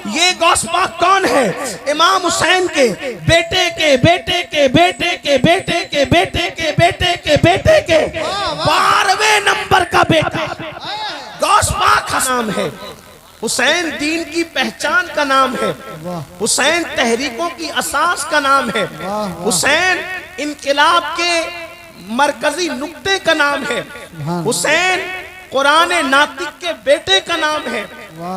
ये गौस पाक कौन है? इमाम हुसैन के बेटे के बेटे के बेटे के बेटे के बेटे के बेटे के बेटे के 12वें नंबर का बेटा गौस पाक का नाम है। हुसैन दीन की पहचान का नाम है। हुसैन तहरीकों की असास का नाम है। हुसैन इनकलाब के मरकजी नुक्ते का नाम है। हुसैन कुरान नातिक के बेटे का नाम है।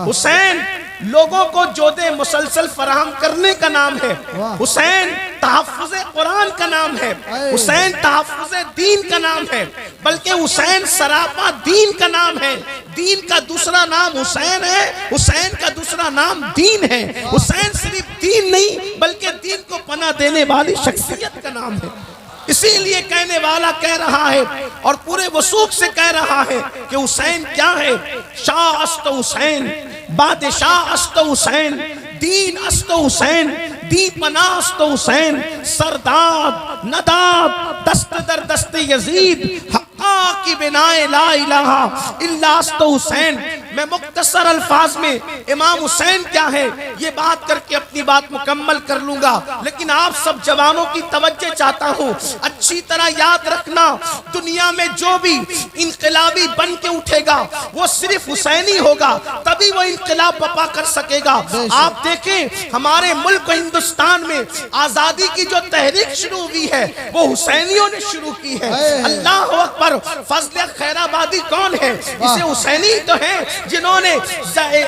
हुसैन लोगों को जोदे मुसलसल फराहम करने का नाम है। हुसैन तहफ़्फ़ुज़े कुरान का नाम है। हुसैन तहफ़्फ़ुज़े दीन का नाम है। बल्कि हुसैन सरापा दीन का नाम है। दीन का दूसरा नाम हुसैन है। हुसैन का दूसरा नाम दीन है। हुसैन सिर्फ दीन नहीं बल्कि दीन को पनाह देने वाली शख्सियत का नाम है। इसीलिए कहने वाला कह रहा है और पूरे वसूख से कह रहा है कि हुसैन क्या है? शाह अस्त हुसैन, बादशाह अस्त हुसैन, दीन अस्त हुसैन, दी पनाह अस्त हुसैन, सरदाद नदाद दस्त दर दस्त यजीद हक्का की बिनाए ला इलाहा इल्ला अस्त हुसैन। मैं मुख्तसर अल्फाज में इमाम हुसैन क्या है ये बात करके अपनी बात मुकम्मल कर लूंगा, लेकिन आप सब जवानों की तवज्जो चाहता हूँ। अच्छी तरह याद रखना, दुनिया में जो भी इनकलाबी बन के उठेगा वो सिर्फ हुसैनी होगा, तभी वो इनकलाब बपा कर सकेगा। आप देखें हमारे मुल्क हिंदुस्तान में आजादी की जो तहरीक शुरू हुई है वो हुसैनियों ने शुरू की है। अल्लाह अकबर। फजल खैराबादी कौन है? इसे हुसैनी तो है जिन्होंने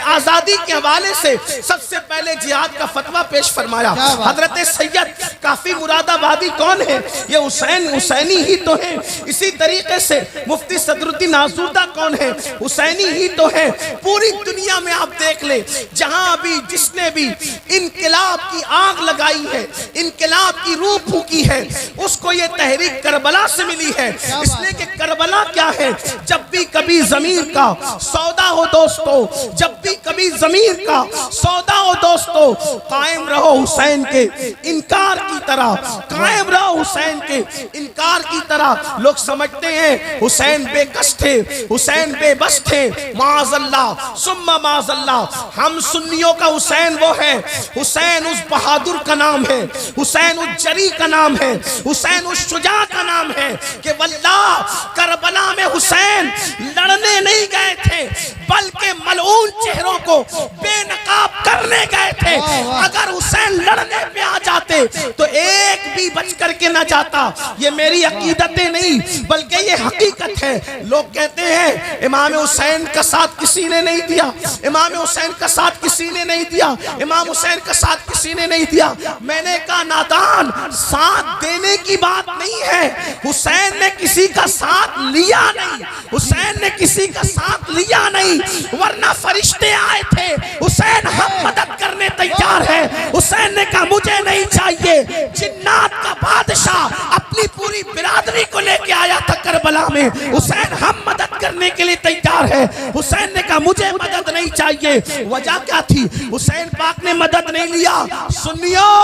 आजादी के हवाले से सबसे पहले जिहाद का फतवा पेश फरमाया। हजरत सैयद काफी मुरादाबादी कौन है? ये हुसैनी ही तो है। इसी तरीके से मुफ्ती सदरुद्दीन आसूदा कौन है? हुसैनी ही तो है। पूरी दुनिया में आप देख ले, जहां भी जिसने भी इनकलाब की आग लगाई है, इनकलाब की रूह फूकी है, उसको ये तहरीक करबला से मिली है। इसलिए कि करबला क्या है? जब भी कभी जमीर का सौदा हो दोस्तों, जब भी कभी जमीर का सौदा हो दोस्तों, कायम रहो हुसैन के इनकार की तरह, कायम रहो हुसैन के इनकार की तरह। लोग समझते हैं हुसैन बेकस थे, हुसैन बेबस थे। माज़अल्लाह सुम्मा माज़अल्लाह। हम सुन्नियों का हुसैन वो है। हुसैन उस बहादुर का नाम है, हुसैन उस जरी का नाम है, हुसैन उस शुजा का नाम है कि वल्लाह करबला में हुसैन लड़ने नहीं गए थे बल्कि मलऊन चेहरों को बेनकाब करने गए थे। अगर हुसैन लड़ने पे आ जाते तो एक भी बच करके ना जाता। ये मेरी अकीदतें नहीं बल्कि ये हकीकत है। लोग कहते हैं इमाम हुसैन का साथ किसी ने नहीं दिया, इमाम हुसैन का साथ किसी ने नहीं दिया, इमाम हुसैन का साथ किसी ने नहीं दिया। मैंने कहा नादान, साथ देने की बात नहीं है, हुसैन ने किसी का साथ लिया नहीं, हुसैन ने किसी का साथ लिया नहीं, वरना फरिश्ते आए थे, हुसैन हम मदद करने तैयार है। हुसैन ने कहा मुझे नहीं चाहिए। जिन्नात का बादशाह अपनी पूरी बिरादरी को लेके आया था करबला में, हुसैन हम मदद करने के लिए तैयार है। हुसैन ने कहा मुझे मदद नहीं चाहिए। वजह क्या थी? हुसैन पाक ने मदद नहीं लिया। सुन्नियों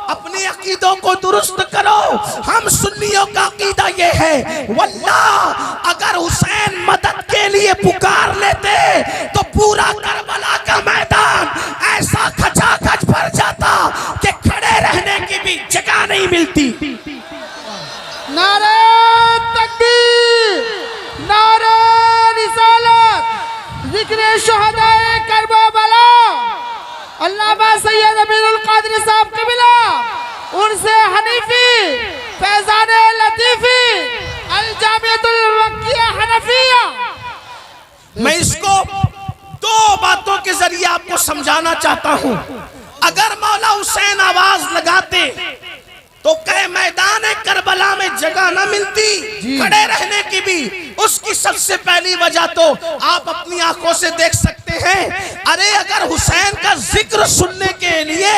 अपने अकीदों को दुरुस्त करो। हम सुन्नियों का अकीदा ये है वल्लाह अगर हुसैन मदद के लिए पुकार लेते तो पूरा करबला का मैदान ऐसा खचाखच भर जाता कि खड़े रहने की भी जगह नहीं मिलती। नारे तकबीर, नारे रिसालत, जिक्र शुहदाए करबला। अल्लामा सैयद अमीरुल कादिर साहब कबिला, उनसे हनीफी, फैजान लतीफी, अल जामियतुल वक्किया हनफिया। मैं इसको दो बातों के जरिए आपको समझाना चाहता हूं। अगर मौला हुसैन आवाज लगाते तो कहे मैदान करबला में जगह न मिलती खड़े रहने की भी। उसकी सबसे पहली वजह तो आप अपनी आंखों से देख सकते हैं। अरे अगर हुसैन का जिक्र सुनने के लिए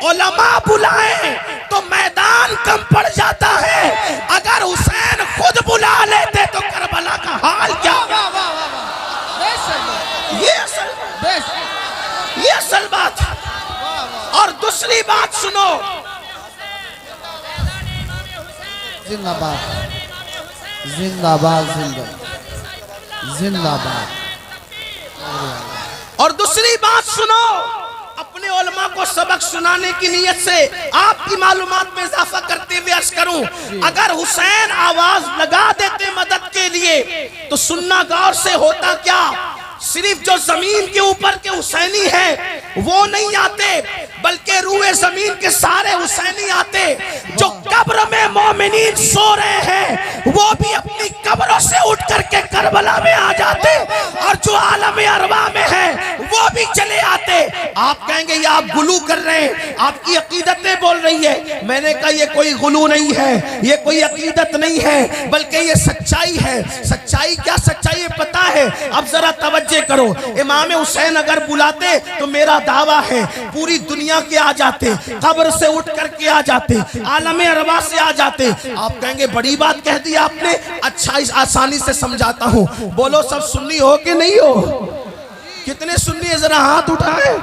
उलमा बुलाए तो मैदान कम पड़ जाता है। अगर हुसैन खुद बुला लेते तो करबला का हाल क्या? ये असल बात है। और दूसरी बात सुनो, जिंदाबाद जिंदाबाद जिंदाबाद। और दूसरी बात सुनो, अपने आपको सबक सुनाने की नीयत से आपकी मालूमात में इजाफा करते हुए अर्ज करूं, अगर हुसैन आवाज लगा देते मदद के लिए तो सुनना गौर से होता क्या, सिर्फ जो जमीन के ऊपर के हुसैनी हैं वो नहीं आते, बल्कि रूए जमीन के सारे हुसैनी आते। जो कब्र में मोमिनीन सो रहे हैं वो भी अपनी कब्रों से उठ करके करबला में आ जाते, और जो आलम अरवा में है वो भी चले आते। आप कहेंगे ये आप गुलू कर रहे हैं, आपकी अकीदतें बोल रही है। मैंने कहा ये कोई गुलू नहीं है, ये कोई अकीदत नहीं है, बल्कि ये सच्चाई है। सच्चाई क्या सच्चाई है पता है? अब जरा तवज्जो करो। इमाम हुसैन अगर बुलाते तो मेरा दावा है पूरी दुनिया के आ जाते, कब्र से उठ करके आ जाते, आलम अरवा से आ जाते। आप कहेंगे बड़ी बात कह दी आपने, अच्छा इस आसानी से समझाता हूँ। बोलो सब सुन्नी हो कि नहीं हो? कितने सुन्नी है जरा हाथ उठाए।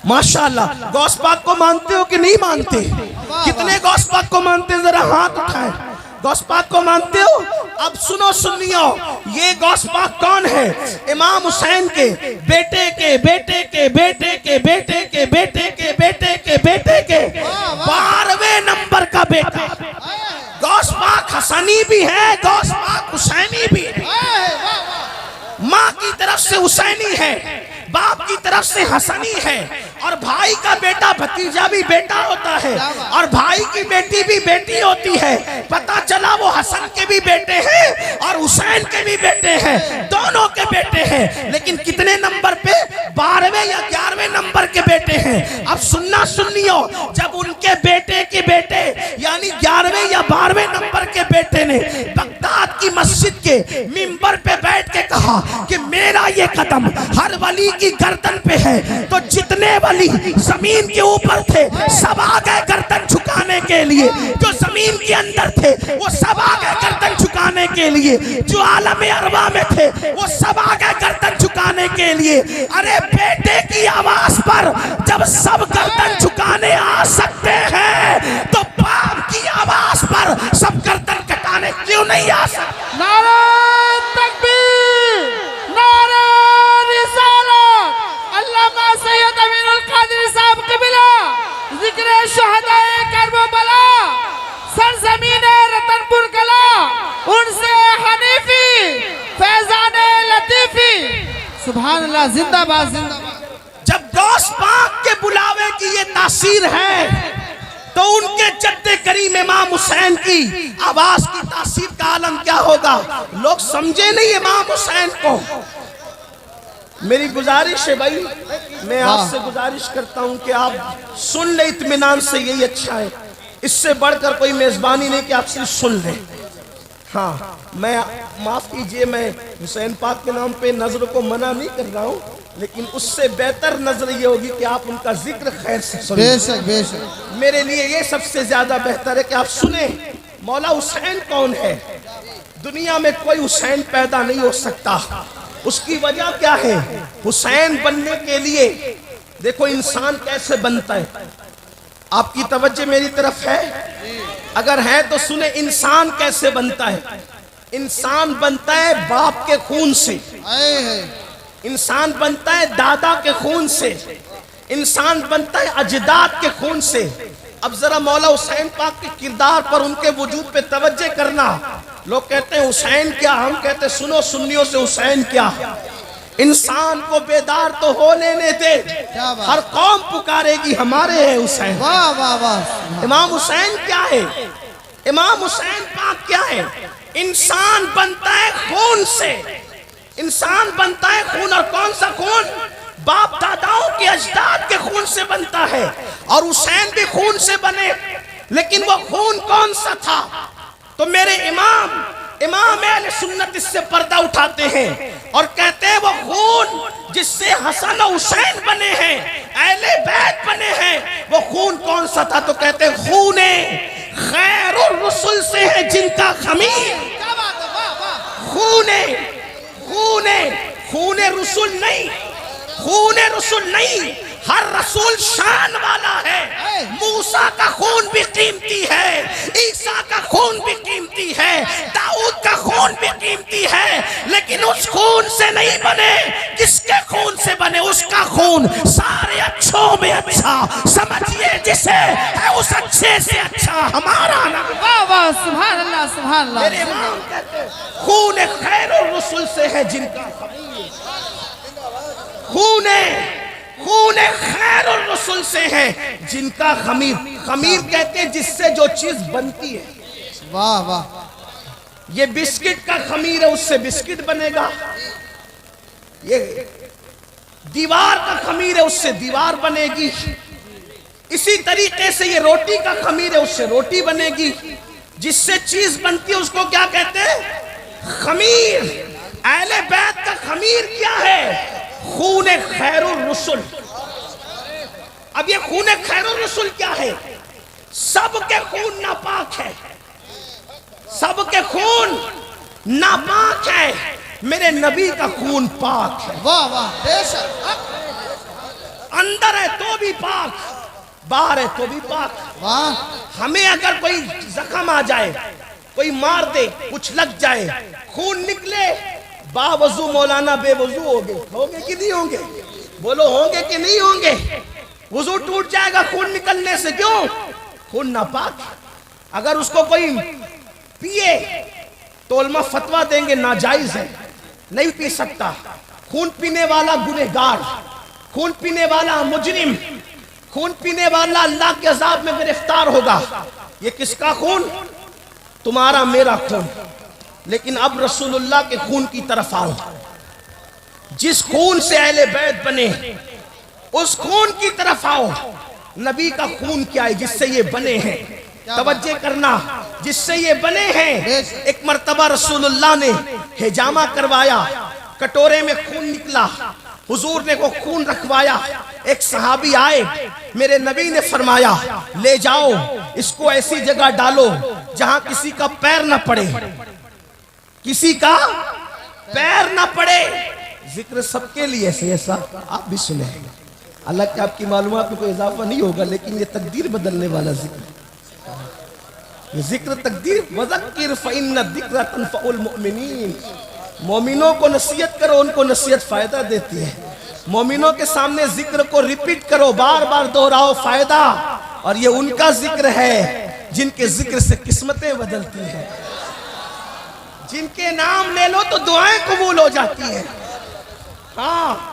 माशाअल्लाह। गौस पाक को मानते हो कि नहीं मानते? कितने गौस पाक को मानते हैं? जरा हाथ उठाए। गौस पाक को मानते हो? अब सुनो सुन्नियों, ये गौस पाक कौन है? इमाम हुसैन के बेटे के बेटे के बेटे के बेटे के बेटे के बेटे के बेटे के 12वें नंबर का बेटा। गौस पाक हसनी भी है, गौस पाक हुसैनी भी है। माँ की तरफ से हुसैनी है, बाप की तरफ से हसनी है, और भाई का बेटा भतीजा भी बेटा होता है, और भाई की बेटी भी बेटी होती है। पता चला वो हसन के भी बेटे हैं और हुसैन के भी बेटे हैं, दोनों के बेटे हैं। लेकिन कितने नंबर पे? 12वें या 11वें नंबर के बेटे हैं। अब सुनना सुनियो, जब उनके बेटे के बेटे यानी 11वें या 12वें नंबर के बेटे ने बगदाद की मस्जिद के मिंबर पे बैठ के कहा कि मेरा ये कदम हर वली की गर्दन पे है, तो जितने वली जमीन के ऊपर थे सब आ गए गर्दन झुकाने के लिए। जो जमीन के अंदर थे वो सब आ गए गर्दन झुकाने के लिए। जो आलम अरवा में थे वो सब आ गए गर्दन झुकाने के लिए। अरे बेटे की आवाज पर जब सब गर्दन झुकाने आ सकते हैं तो बाप की आवाज पर सब गर्दन कटाने क्यों नहीं आ सकते? नारे तकबीर, नारे रिसालत। अल्लामा सैयद अमीरुल कादिर साहब क़िबला ज़िक्र शुहदाए करबला सरज़मीने रतनपुर कला उनसे हनीफी फैज़ाने लतीफ़ी। सुभान अल्लाह, जिंदाबाद जिंदाबाद। जब गौस पाक के बुलावे की ये तासीर है तो उनके जद्दे करीम इमाम हुसैन की आवाज की तासीर का आलम क्या होगा? लोग समझे नहीं इमाम हुसैन को। मेरी गुजारिश है भाई, मैं आपसे गुजारिश करता हूं कि आप सुन ले इत्मीनान से, यही अच्छा है। इससे बढ़कर कोई मेजबानी नहीं कि आप सिर्फ सुन लें। हाँ, मैं माफ कीजिए, मैं हुसैन पाक के नाम पे नजर को मना नहीं कर रहा हूँ, लेकिन उससे बेहतर नजर ये होगी कि आप उनका जिक्र खैर से सुनें। बेशक बेशक। मेरे लिए ये सबसे ज्यादा बेहतर है कि आप सुने मौला हुसैन कौन है। दुनिया में कोई हुसैन पैदा नहीं हो सकता। उसकी वजह क्या है? हुसैन बनने के लिए देखो इंसान कैसे बनता है। आपकी तवज्जो मेरी तरफ है? अगर है तो सुने, इंसान कैसे बनता है। इंसान बनता है बाप के खून से, इंसान बनता है दादा के खून से, इंसान बनता है अजदाद के खून से। अब जरा मौला हुसैन पाक के किरदार पर, उनके वजूद पे तवज्जो करना। लोग कहते हैं हुसैन क्या, हम कहते हैं सुनो सुन्नियों से हुसैन क्या। इंसान को बेदार तो हो लेने दे, हर कौम पुकारेगी हमारे है हुसैन। वाह वाह वाह। इमाम हुसैन क्या है? इमाम हुसैन पाक क्या है? इंसान बनता है खून से, इंसान बनता है खून। और कौन सा खून? बाप दादाओं के अजदाद के खून से बनता है। और हुसैन भी खून से बने, लेकिन वो खून कौन सा था? तो मेरे इमाम अहले सुन्नत इससे पर्दा उठाते हैं और कहते हैं वो खून जिससे हसन और हुसैन बने हैं, अहले बैत बने हैं, वो खून कौन सा था? तो कहते हैं खूने खैरुर रसूल से है जिनका खमीर। खूने खूने खूने रसूल नहीं, खूने रसूल नहीं, हर रसूल शान वाला है। मूसा का खून भी कीमती है, ईसा का खून भी कीमती है, दाऊद का खून भी कीमती है, लेकिन उस खून से नहीं बने। किसके खून से बने? उसका खून सारे अच्छों अच्छों में अच्छा, समझिए जिसे है उस अच्छे से अच्छा हमारा नाम। वाह वाह, सुभान अल्लाह सुभान अल्लाह। मेरे इमाम कहते हैं खून खैरुर रसूल से है जिनका खमीर, खून खैरुर रसूल से है जिनका खमीर। खमीर कहते हैं जिससे जो चीज बनती है। वाह वाह, ये बिस्किट का खमीर है, उससे बिस्किट बनेगा। ये दीवार का खमीर है, उससे दीवार बनेगी। इसी तरीके से ये रोटी का खमीर है, उससे रोटी बनेगी। जिससे चीज बनती है उसको क्या कहते हैं? खमीर। अहले बैत का खमीर क्या है? खून खैरुर रसूल। अब ये खून खैरुर रसूल क्या है? सबके खून नापाक है, सबके खून नापाक है, मेरे नबी का खून पाक है। वाह वाह, बेशक। अंदर है तो भी पाक, बाहर है तो भी पाक। वाह, हमें अगर कोई जख्म आ जाए, कोई मार दे, कुछ लग जाए, खून निकले, बावजू मौलाना बेवजू होंगे कि नहीं होंगे? बोलो होंगे कि नहीं होंगे? वजू टूट जाएगा खून निकलने से। क्यों? खून नापाक। अगर उसको कोई पिए तो उलमा फतवा देंगे नाजायज है, नहीं पी सकता। खून पीने वाला गुनहगार, खून पीने वाला मुजरिम, खून पीने वाला अल्लाह के अज़ाब में गिरफ्तार होगा। ये किसका खून? तुम्हारा मेरा खून। लेकिन अब रसूलुल्लाह के खून की तरफ आओ। जिस खून से अहले बैत बने उस खून की तरफ आओ। नबी का खून क्या है जिससे ये बने हैं? तवज्जो करना, जिससे ये बने हैं। एक मर्तबा रसूलुल्लाह ने हिजामा करवाया, कटोरे में खून निकला, हुजूर ने वो खून रखवाया। एक सहाबी आए, मेरे नबी ने फरमाया ले जाओ, इसको ऐसी जगह डालो जहां किसी का पैर न पड़े, किसी का पैर न पड़े। जिक्र सबके लिए ऐसा आप भी सुने। अल्लाह के आपकी मालूमात में कोई इजाफा नहीं होगा, लेकिन ये तकदीर बदलने वाला जिक्र, ये जिक्र तकदीर। वज़क्किर फ़इन्न ज़िक्र तनफ़उल मुमिनीन। मोमिनों को नसीहत करो, उनको नसीहत फायदा देती है। मोमिनों के सामने जिक्र को रिपीट करो, बार बार दोहराओ, फायदा। और ये उनका जिक्र है जिनके जिक्र से किस्मतें बदलती हैं। जिनके नाम ले लो तो दुआएं कबूल हो जाती हैं। हाँ,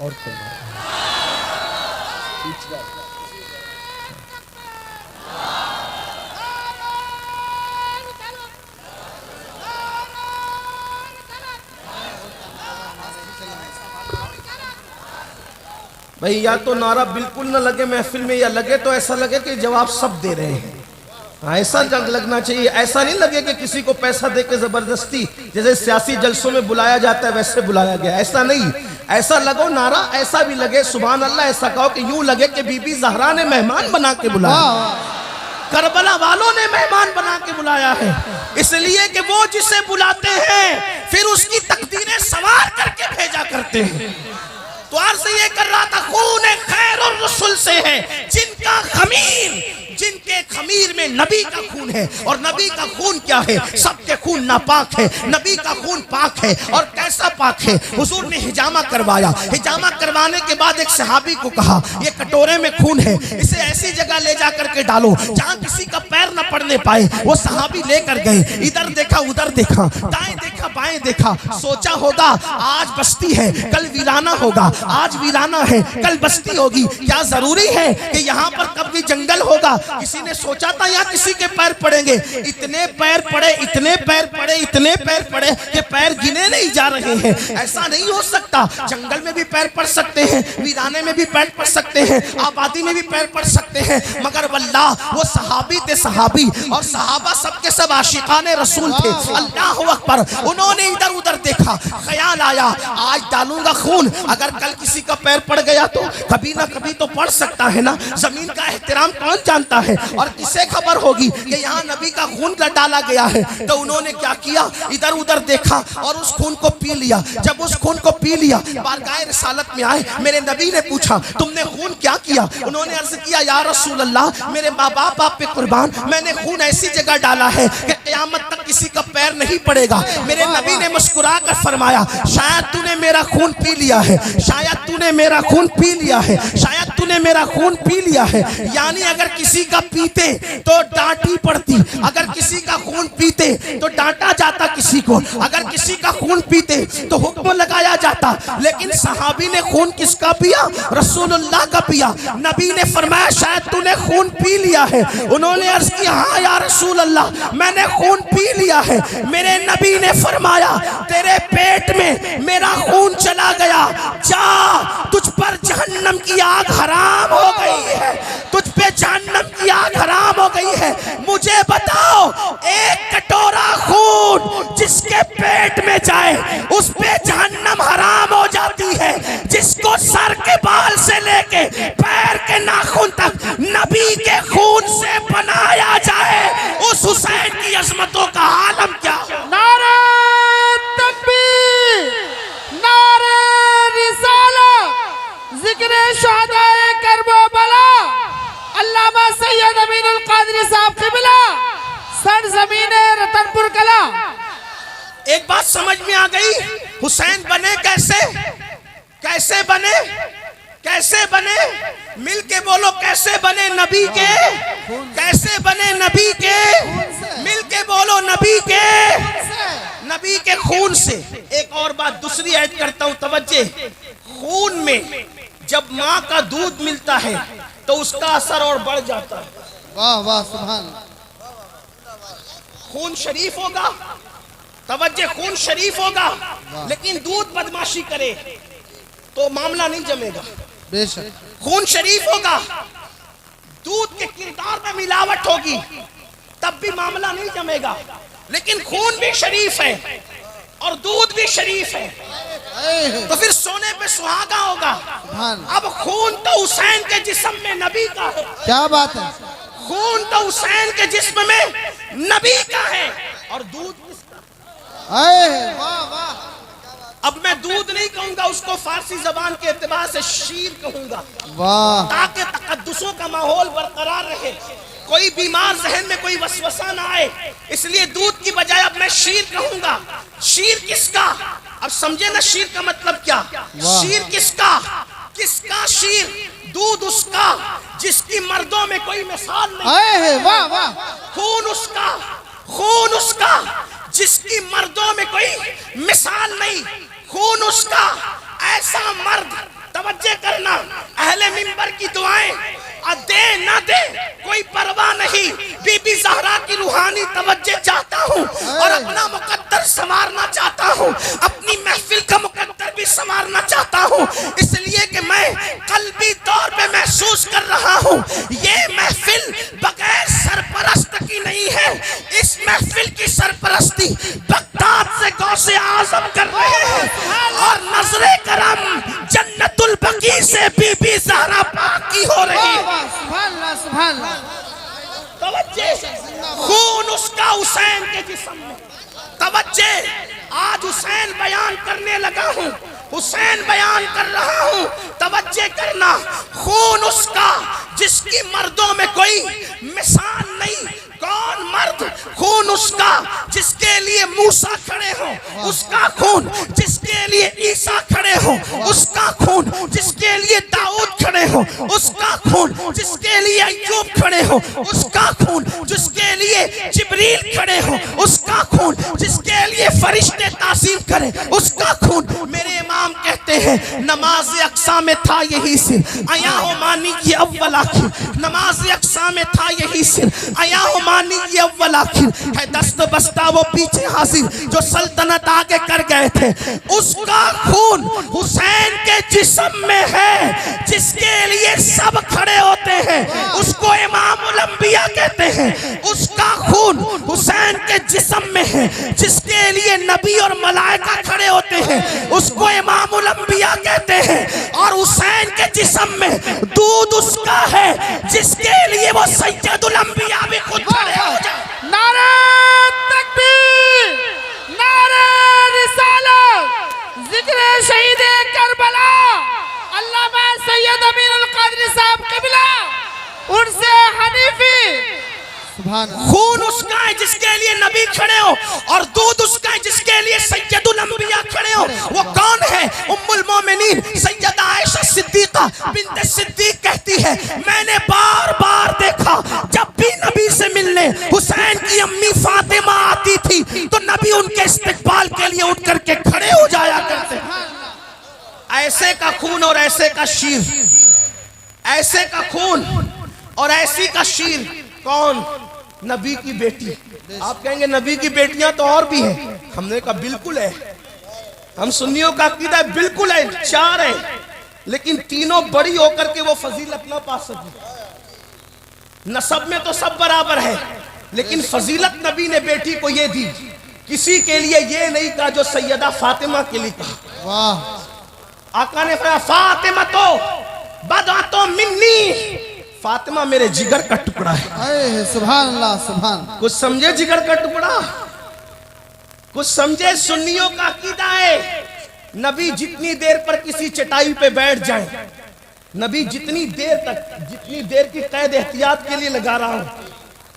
और भाई, या तो नारा बिल्कुल न लगे महफिल में, या लगे तो ऐसा लगे कि जवाब सब दे रहे हैं। ऐसा लगना चाहिए। ऐसा नहीं लगे कि किसी को पैसा देके जबरदस्ती, जैसे सियासी जलसों में बुलाया जाता है वैसे बुलाया गया, ऐसा नहीं। ऐसा लगो नारा, ऐसा भी लगे सुभान अल्लाह, ऐसा कहो कि यूं लगे कि बीबी ज़हरा ने मेहमान बना के बुलाया, करबला वालों ने मेहमान बना के बुलाया है। इसलिए कि वो जिसे बुलाते हैं फिर उसकी तकदीरें सवार करके भेजा करते हैं। तो अर्ज़ ये कर रहा था, खून खैरुर रसूल से है जिनका खमीर, जिनके खमीर में नबी का खून है। और नबी का खून क्या है? सबके खून नापाक है, नबी का खून पाक है। और कैसा पाक है? हुजूर ने हिजामा करवाया। हिजामा करवाने के बाद एक सहाबी को कहा ये कटोरे में खून है, इसे ऐसी जगह ले जा करके डालो जहां किसी का पैर न पड़ने पाए। वो सहाबी लेकर गए, इधर देखा उधर देखा, दाएं देखा बाएं देखा, सोचा होगा आज बस्ती है कल वीराना होगा, आज वीराना है कल बस्ती होगी। क्या जरूरी है कि यहाँ पर कभी जंगल होगा? किसी ने सोचा था यहाँ किसी के पैर पड़ेंगे? इतने पैर पड़े, इतने पैर पड़े, इतने पैर पड़े कि पैर गिने नहीं जा रहे हैं। ऐसा नहीं हो सकता। जंगल में भी पैर पड़ सकते हैं, वीराने में भी पैर पड़ सकते हैं, आबादी में भी पैर पड़ सकते हैं। मगर वल्लाह वो सहाबी थे, सहाबी और सहाबा सबके सब आशिकाने रसूल थे। अल्लाह अकबर। उन्होंने इधर उधर देखा, ख्याल आया आज डालूंगा खून, अगर कल किसी का पैर पड़ गया तो कभी ना कभी तो पड़ सकता है ना। जमीन का एहतराम कौन जानता है? और किसे खबर होगी कि यहाँ नबी का खून डाला गया है? तो उन्होंने क्या किया, इधर उधर देखा और उस खून को पी लिया। जब उस खून को पी लिया, बारगाह रिसालत में आए, मेरे नबी ने पूछा तुमने खून क्या किया? उन्होंने अर्ज किया या रसूल अल्लाह, मेरे माँ बाप आप पे कुर्बान, मैंने खून ऐसी जगह डाला है कि क़यामत तक किसी का पैर नहीं पड़ेगा। मेरे नबी ने मुस्कुरा कर फरमाया, शायद तूने मेरा खून पी लिया है, शायद तूने मेरा खून पी लिया है, शायद तूने मेरा खून पी लिया है। यानी अगर किसी का पीते तो डांटी पड़ती, अगर किसी का खून पीते तो डांटा जाता, किसी को अगर किसी का खून पीते तो हुक्म लगाया जाता। लेकिन सहाबी ने खून किसका पिया? रसूलुल्लाह का पिया। नबी ने फरमाया, शायद तूने खून पी लिया है। उन्होंने अर्ज किया, हाँ या रसूल अल्लाह, मैंने खून पी लिया है। मेरे नबी ने फरमाया, तेरे पेट में मेरा खून चला गया, जा तुझ पर जहन्नम की आग हराम हो गई है, तुझ पे जहन्नम की आग हराम हो गई है। मुझे बताओ, एक कटोरा खून जिसके पेट में जाए उस पे जहन्नम हराम हो जाती है। जिसको सर के बाल से लेके पैर के नाखून तक नबी के खून से बनाया जाए, उस हुसैन की अजमतों का आलम क्या हो? नारे तकबीर, नारे रिसालत, जिक्र शुहदाए करबला, अल्लामा सैयद अमीनुल कादरी साहब क़िबला, सरज़मीने रतनपुर कला। एक बात समझ में आ गई, हुसैन बने कैसे? कैसे बने? कैसे बने? मिल के बोलो, कैसे बने नबी के? कैसे बने नबी के? मिल के बोलो, नबी के, नबी के खून से। एक और बात दूसरी ऐड करता हूं, तवज्जे। खून में जब माँ का दूध मिलता है तो उसका असर और बढ़ जाता है। वाह वाह, सुभान। खून शरीफ होगा, तवज्जे, खून शरीफ होगा, लेकिन दूध बदमाशी करे तो मामला नहीं जमेगा। बेशक। खून शरीफ होगा, दूध के किरदार में मिलावट होगी तब भी मामला नहीं जमेगा। लेकिन खून भी शरीफ है और दूध भी शरीफ है तो फिर सोने पे सुहागा होगा। अब खून तो हुसैन के जिस्म में नबी का है। क्या बात है? खून तो हुसैन के जिस्म में नबी का है और दूध किसका? वाह वाह। अब मैं दूध नहीं कहूंगा, उसको फारसी जबान के एतबार से शीर कहूंगा, वाह, ताकि तकद्दुसों का माहौल बरकरार रहे, कोई बीमार जहन में कोई वसवसा ना आए। इसलिए दूध की बजाय अब मैं शीर कहूंगा। शीर किसका? अब समझे ना शीर का मतलब क्या? शीर किसका? किसका शीर? दूध उसका जिसकी मर्दों में कोई मिसाल नहीं। वाह वाह। खून उसका, खून उसका जिसकी मर्दों में कोई मिसाल नहीं। खून उसका ऐसा मर्द, तवज्जो करना, अहले मिंबर की दुआएं दे ना दे कोई परवाह नहीं। बीबी ज़हरा की रूहानी तवज्जो चाहता हूँ और अपना मुकद्दर संवारना चाहता हूँ, अपनी महफिल का मुकद्दर भी संवारना चाहता हूँ। इसलिए कि मैं कल्बी तौर पे महसूस कर रहा हूँ ये महफिल बगैर सरपरस्त की नहीं है। इस महफिल की सरपरस्ती बगदाद से गौसे आजम कर रहे हैं और नजरे करम जन्नतुल बकी से बीबी ज़हरा पाक की हो रही है। सुभान अल्लाह, सुभान अल्लाह। खून उसका हुसैन के जिस्म में। तवज्जे, आज हुसैन बयान करने लगा हूँ, हुसैन बयान कर रहा हूँ, तवज्जे करना। खून उसका जिसकी मर्दों में कोई मिसाल नहीं। कौन मर्द? खून उसका जिसके लिए मूसा खड़े हो, उसका खून जिसके लिए ईसा खड़े हो, उसका खून जिसके लिए दाऊद खड़े हो, उसका खून जिसके लिए अय्यूब खड़े हो, उसका खून जिसके लिए जिब्रील खड़े हो, उसका खून जिसके लिए फरिश्ते तासीम करें, उसका खून। मेरे इमाम कहते हैं नमाज अक्सा में था यही सिर, आया हो मानी ये अव्वल आखिर। नमाज अक्सा में था यही सिर, आया हो मानी ये अव्वल आखिर। है दस्त बस्ता वो पीछे हासिल जो सल्तनत आगे कर गए थे। उसका खून हुसैन के जिस्म में है जिसके लिए सब खड़े होते हैं, उसको इमामुल अंबिया कहते हैं। उसका खून हुसैन के जिस्म में है जिसके लिए नबी और मलाइका खड़े होते हैं, उसको इमामुल अंबिया कहते हैं। और हुसैन के जिस्म में दूध उसका है जिसके लिए वो सैयदुल अंबिया भी खुद खड़े हो जाए। नारे तकबीर, नारे रिसालत, जिक्र शहीद करबला, अल्लामा सैयद अमीनुल कादरी साहब क़िबला, उर्से हनीफी। सुभान खून उसका है जिसके लिए नबी खड़े हो, और दूध उसका है जिसके लिए सैयदुल अंबिया खड़े हो। वो कौन है? उम्मुल मोमिनीन सैयदा आयशा सिद्दीका बिन्त सिद्दीक कहती है, मैंने बार बार देखा जब भी नबी से मिलने हुसैन की अम्मी फातिमा आती थी तो नबी उनके इस्तकबाल के लिए उठ करके खड़े हो जाया करते। ऐसे का खून और ऐसे का शीर, ऐसे का खून और ऐसी का शीर। कौन? नबी की बेटी। आप कहेंगे नबी की बेटियां तो और भी हैं। हमने कहा बिल्कुल है, हम सुन्नियों का अकीदा बिल्कुल है, 4 है, लेकिन तीनों बड़ी होकर के वो फजीलत ना पा सकी। नसब में तो सब बराबर है, लेकिन फजीलत नबी ने बेटी को ये दी, किसी के लिए ये नहीं कहा जो सैयदा फातिमा के लिए कहा। वाह आका ने कहा फातिमा तो बदा तो मिन्नी, फातिमा मेरे जिगर का टुकड़ा है। सुभान अल्लाह सुभान। कुछ समझे जिगर का टुकड़ा? कुछ समझे? सुन्नियों का अकीदा है नबी जितनी देर पर किसी चटाई पे बैठ जाए, नबी जितनी देर तक, जितनी देर की कैद एहतियात के लिए लगा रहा हूं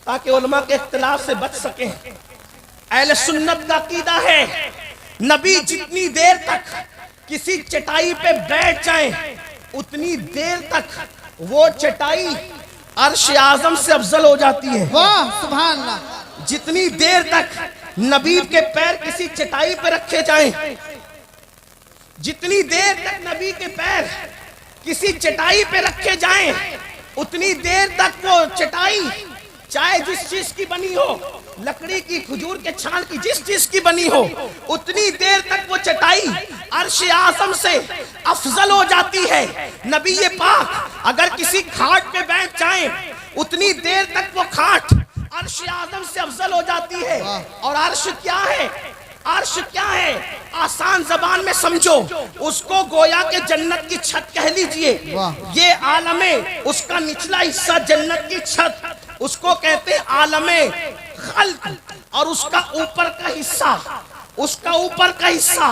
ताकि उलमा के इख्तिलाफ से बच सके। अहले सुन्नत का अकीदा है नबी जितनी देर तक किसी चटाई पे बैठ जाए उतनी देर तक वो चटाई अर्श आजम से अफजल हो जाती है। वाह सुभान अल्लाह। जितनी देर तक नबी के पैर किसी चटाई पे रखे जाएं, जितनी देर तक नबी के पैर किसी चटाई पे रखे जाएं, उतनी देर तक वो चटाई चाहे जिस चीज की बनी हो, लकड़ी की, खजूर के छाल की, जिस चीज की बनी हो, उतनी देर तक वो चटाई अर्श आज़म से अफजल हो जाती है। नबी ये पाक अगर किसी खाट पे बैठ जाएं, उतनी देर तक वो खाट अर्श आज़म से अफजल हो जाती है। और अर्श क्या है? अर्श क्या है? आसान जबान में समझो, उसको गोया के जन्नत की छत कह लीजिए। ये आलमे, उसका निचला हिस्सा जन्नत की छत, उसको कहते हैं आलमे खल्क, और उसका ऊपर का हिस्सा, उसका ऊपर का हिस्सा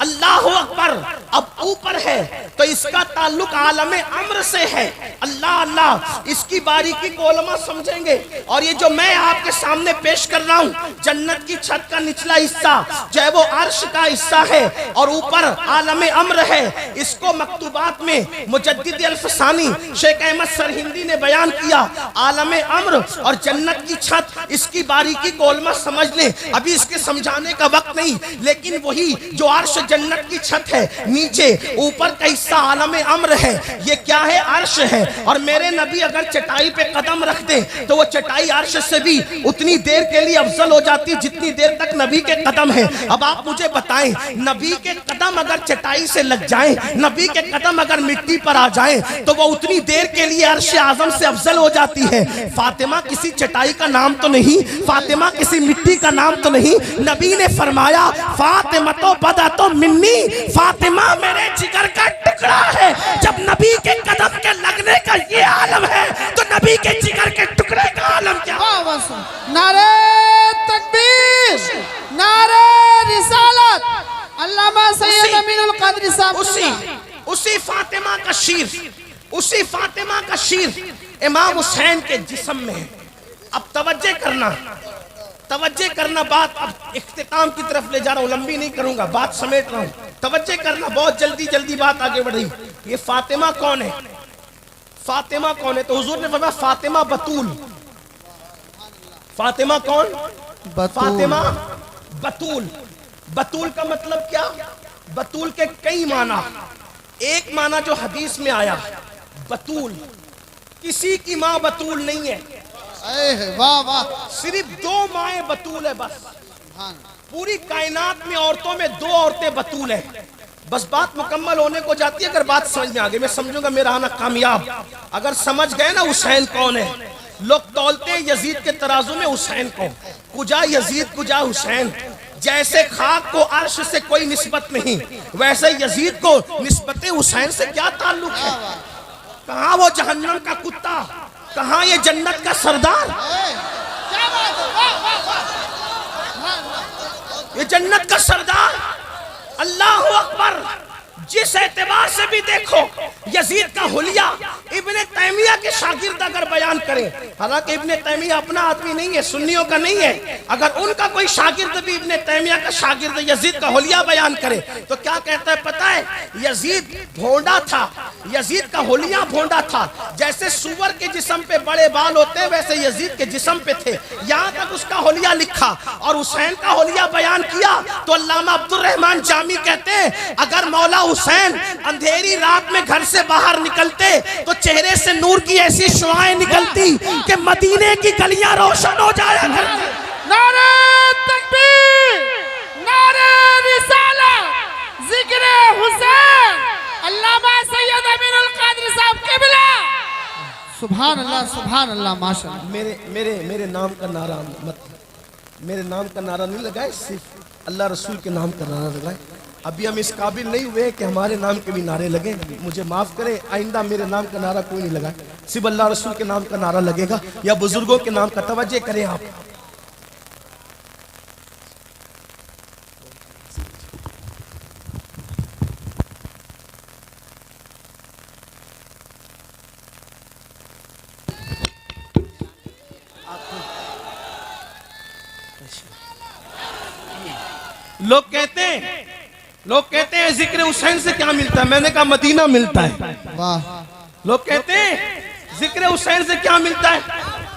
अल्लाह अकबर अब ऊपर है तो इसका ताल्लुक आलमे अम्र से है। अल्लाह अल्लाह, इसकी बारीकी को उलमा समझेंगे। और ये जो मैं आपके सामने पेश कर रहा हूँ, जन्नत की छत का निचला हिस्सा जो है वो अर्श का हिस्सा है और ऊपर आलमे अम्र है। इसको मकतूबात में मुजद्दिद अल्फसानी शेख अहमद सरहिंदी ने बयान किया। आलमे अम्र और जन्नत की छत, इसकी बारीकी को उलमा समझ ले, अभी इसके समझाने का वक्त नहीं। लेकिन वही जो अर्श जन्नत की छत है, नीचे ऊपर का हिस्सा आलम अम्र है, ये क्या है? अर्श है। और मेरे नबी अगर चटाई पे कदम रखते तो वो चटाई अर्श से भी उतनी देर के लिए अफजल हो जाती जितनी देर तक नबी के कदम है। अब आप मुझे बताएं, नबी के कदम अगर चटाई से लग जाएं, नबी के कदम अगर मिट्टी पर आ जाएं, तो वो उतनी देर के लिए अर्श आज़म से अफजल हो जाती है। फातिमा किसी चटाई का नाम तो नहीं, फातिमा किसी मिट्टी का नाम तो नहीं। नबी ने फरमाया फातिमा तो बदा तो मिन्नी, फातिमा मेरे जिगर का टुकड़ा है। जब नबी के कदम के लगने का ये आलम है तो नबी के जिगर के टुकड़े का आलम क्या? नारे तकबीर, नारे रिसालत, अल्लामा सैयद अमीनुल क़ादरी साहब। उसी फातिमा का शीर, उसी फातिमा का शीर इमाम हुसैन के जिस्म में है। अब तवज्जो करना, तवज्जो करना, बात अब इख्तिताम की तरफ ले जा रहा हूँ, लंबी नहीं करूंगा, बात समेट रहा हूँ। तवज्जो करना, बहुत जल्दी जल्दी बात आगे बढ़ रही। ये फातिमा कौन है? फातिमा कौन है? तो हुजूर ने फरमाया फातिमा बतूल। फातिमा कौन? फातिमा बतूल। बतूल का मतलब क्या? बतूल के कई माना। एक माना जो हदीस में आया, बतूल, किसी की माँ बतूल नहीं है। वाह वाह, सिर्फ 2 माएँ बतूल है बस। पूरी कायनात में औरतों में 2 औरतें बतूल है बस। बात मुकम्मल होने को जाती है अगर बात समझ में आ गई। मैं समझूंगा मेरा आना कामयाब। अगर समझ गए ना हुसैन कौन है। लोग तौलते हैं यजीद के तराजू में हुसैन को, कुजा यजीद कुजा हुसैन। जैसे खाक को अर्श से कोई निस्बत नहीं, वैसे यजीद को निस्बत हुसैन से क्या ताल्लुक है? कहाँ वो जहन्नम का कुत्ता, कहाँ ये जन्नत का सरदार? क्या बात है, वाह वाह वाह। ये जन्नत का सरदार, अल्लाह अकबर। जिस एतबार से भी देखो, यजीद का हुलिया इब्ने तैमिया के शागिर्द अगर बयान करे, हालांकि इब्ने तैमिया अपना आदमी नहीं है, सुन्नियों का नहीं है, अगर उनका कोई शागिर्द भी इब्ने तैमिया का शागिर्द यजीद का हुलिया बयान करे तो क्या कहता है पता है? यजीद भोंडा था, यजीद का हुलिया भोंडा था। जैसे सुअर के जिस्म पे बड़े बाल होते हैं वैसे यजीद के जिस्म पे थे। यहाँ तक उसका हुलिया लिखा और हुसैन का हुलिया बयान किया तो अल्लामा अब्दुल रहमान जामी कहते हैं अगर मौला हुसैन अंधेरी रात में घर से बाहर निकलते तो चेहरे से नूर की ऐसी शुआएं निकलती कि मदीने की गलियां रोशन हो जाया करती। नारे तकबीर, नारे रिसालत, जिक्र हुसैन, अल्लामा सैयद अमीनुल कादरी साहब क़िबला। सुभान अल्लाह माशाअल्लाह। मेरे नाम का नारा मत, मेरे नाम का नारा नहीं लगाए, सिर्फ अल्लाह रसूल के नाम का नारा लगाए। अभी हम इस काबिल नहीं हुए कि हमारे नाम के भी नारे लगे, मुझे माफ करें, आइंदा मेरे नाम का नारा कोई नहीं लगाए, सिर्फ अल्लाह रसूल के नाम का नारा लगेगा या बुजुर्गों के नाम का। तवज्जो करें आप। लोग कहते हैं जिक्र हुसैन से क्या मिलता है? मैंने कहा मदीना मिलता है। वाह। लोग कहते हैं जिक्र हुसैन से क्या मिलता है?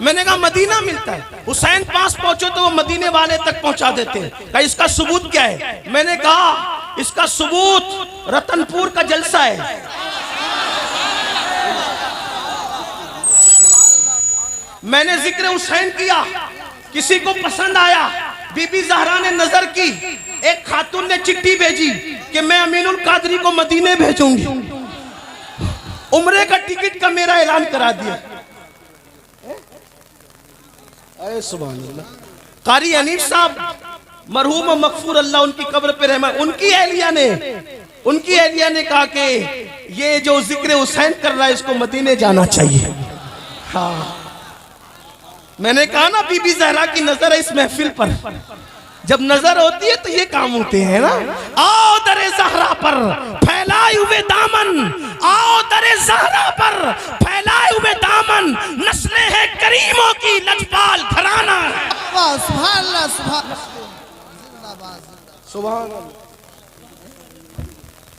मैंने कहा मदीना मिलता है। हुसैन पास पहुंचो तो वो मदीने वाले तक पहुंचा देते हैं। कहा इसका सबूत क्या है? मैंने कहा इसका सबूत रतनपुर का जलसा है। मैंने जिक्र हुसैन किया, किसी को पसंद आया, बीबी ज़हरा ने नजर की, एक खातून ने चिट्ठी भेजी कि मैं अमीनुल कादरी को मदीने भेजूंगी, उम्रे का टिकट का मेरा ऐलान करा दिया। अरे सुभान अल्लाह। कारी अनीस साहब मरहूम मगफूर अल्लाह उनकी कब्र पे रहमा, उनकी एहलिया ने कहा कि ये जो जिक्र हुसैन कर रहा है इसको मदीने जाना चाहिए। हाँ, मैंने कहा ना बीबी ज़हरा की नजर है इस महफिल पर, जब नजर होती है तो ये काम होते हैं ना। आओ दरे ज़हरा पर फैलाए हुए दामन, आओ दरे ज़हरा पर फैलाए हुए दामन, नस्लें हैं करीमों की लजपाल घराना। सुभान अल्लाह, सुभान अल्लाह।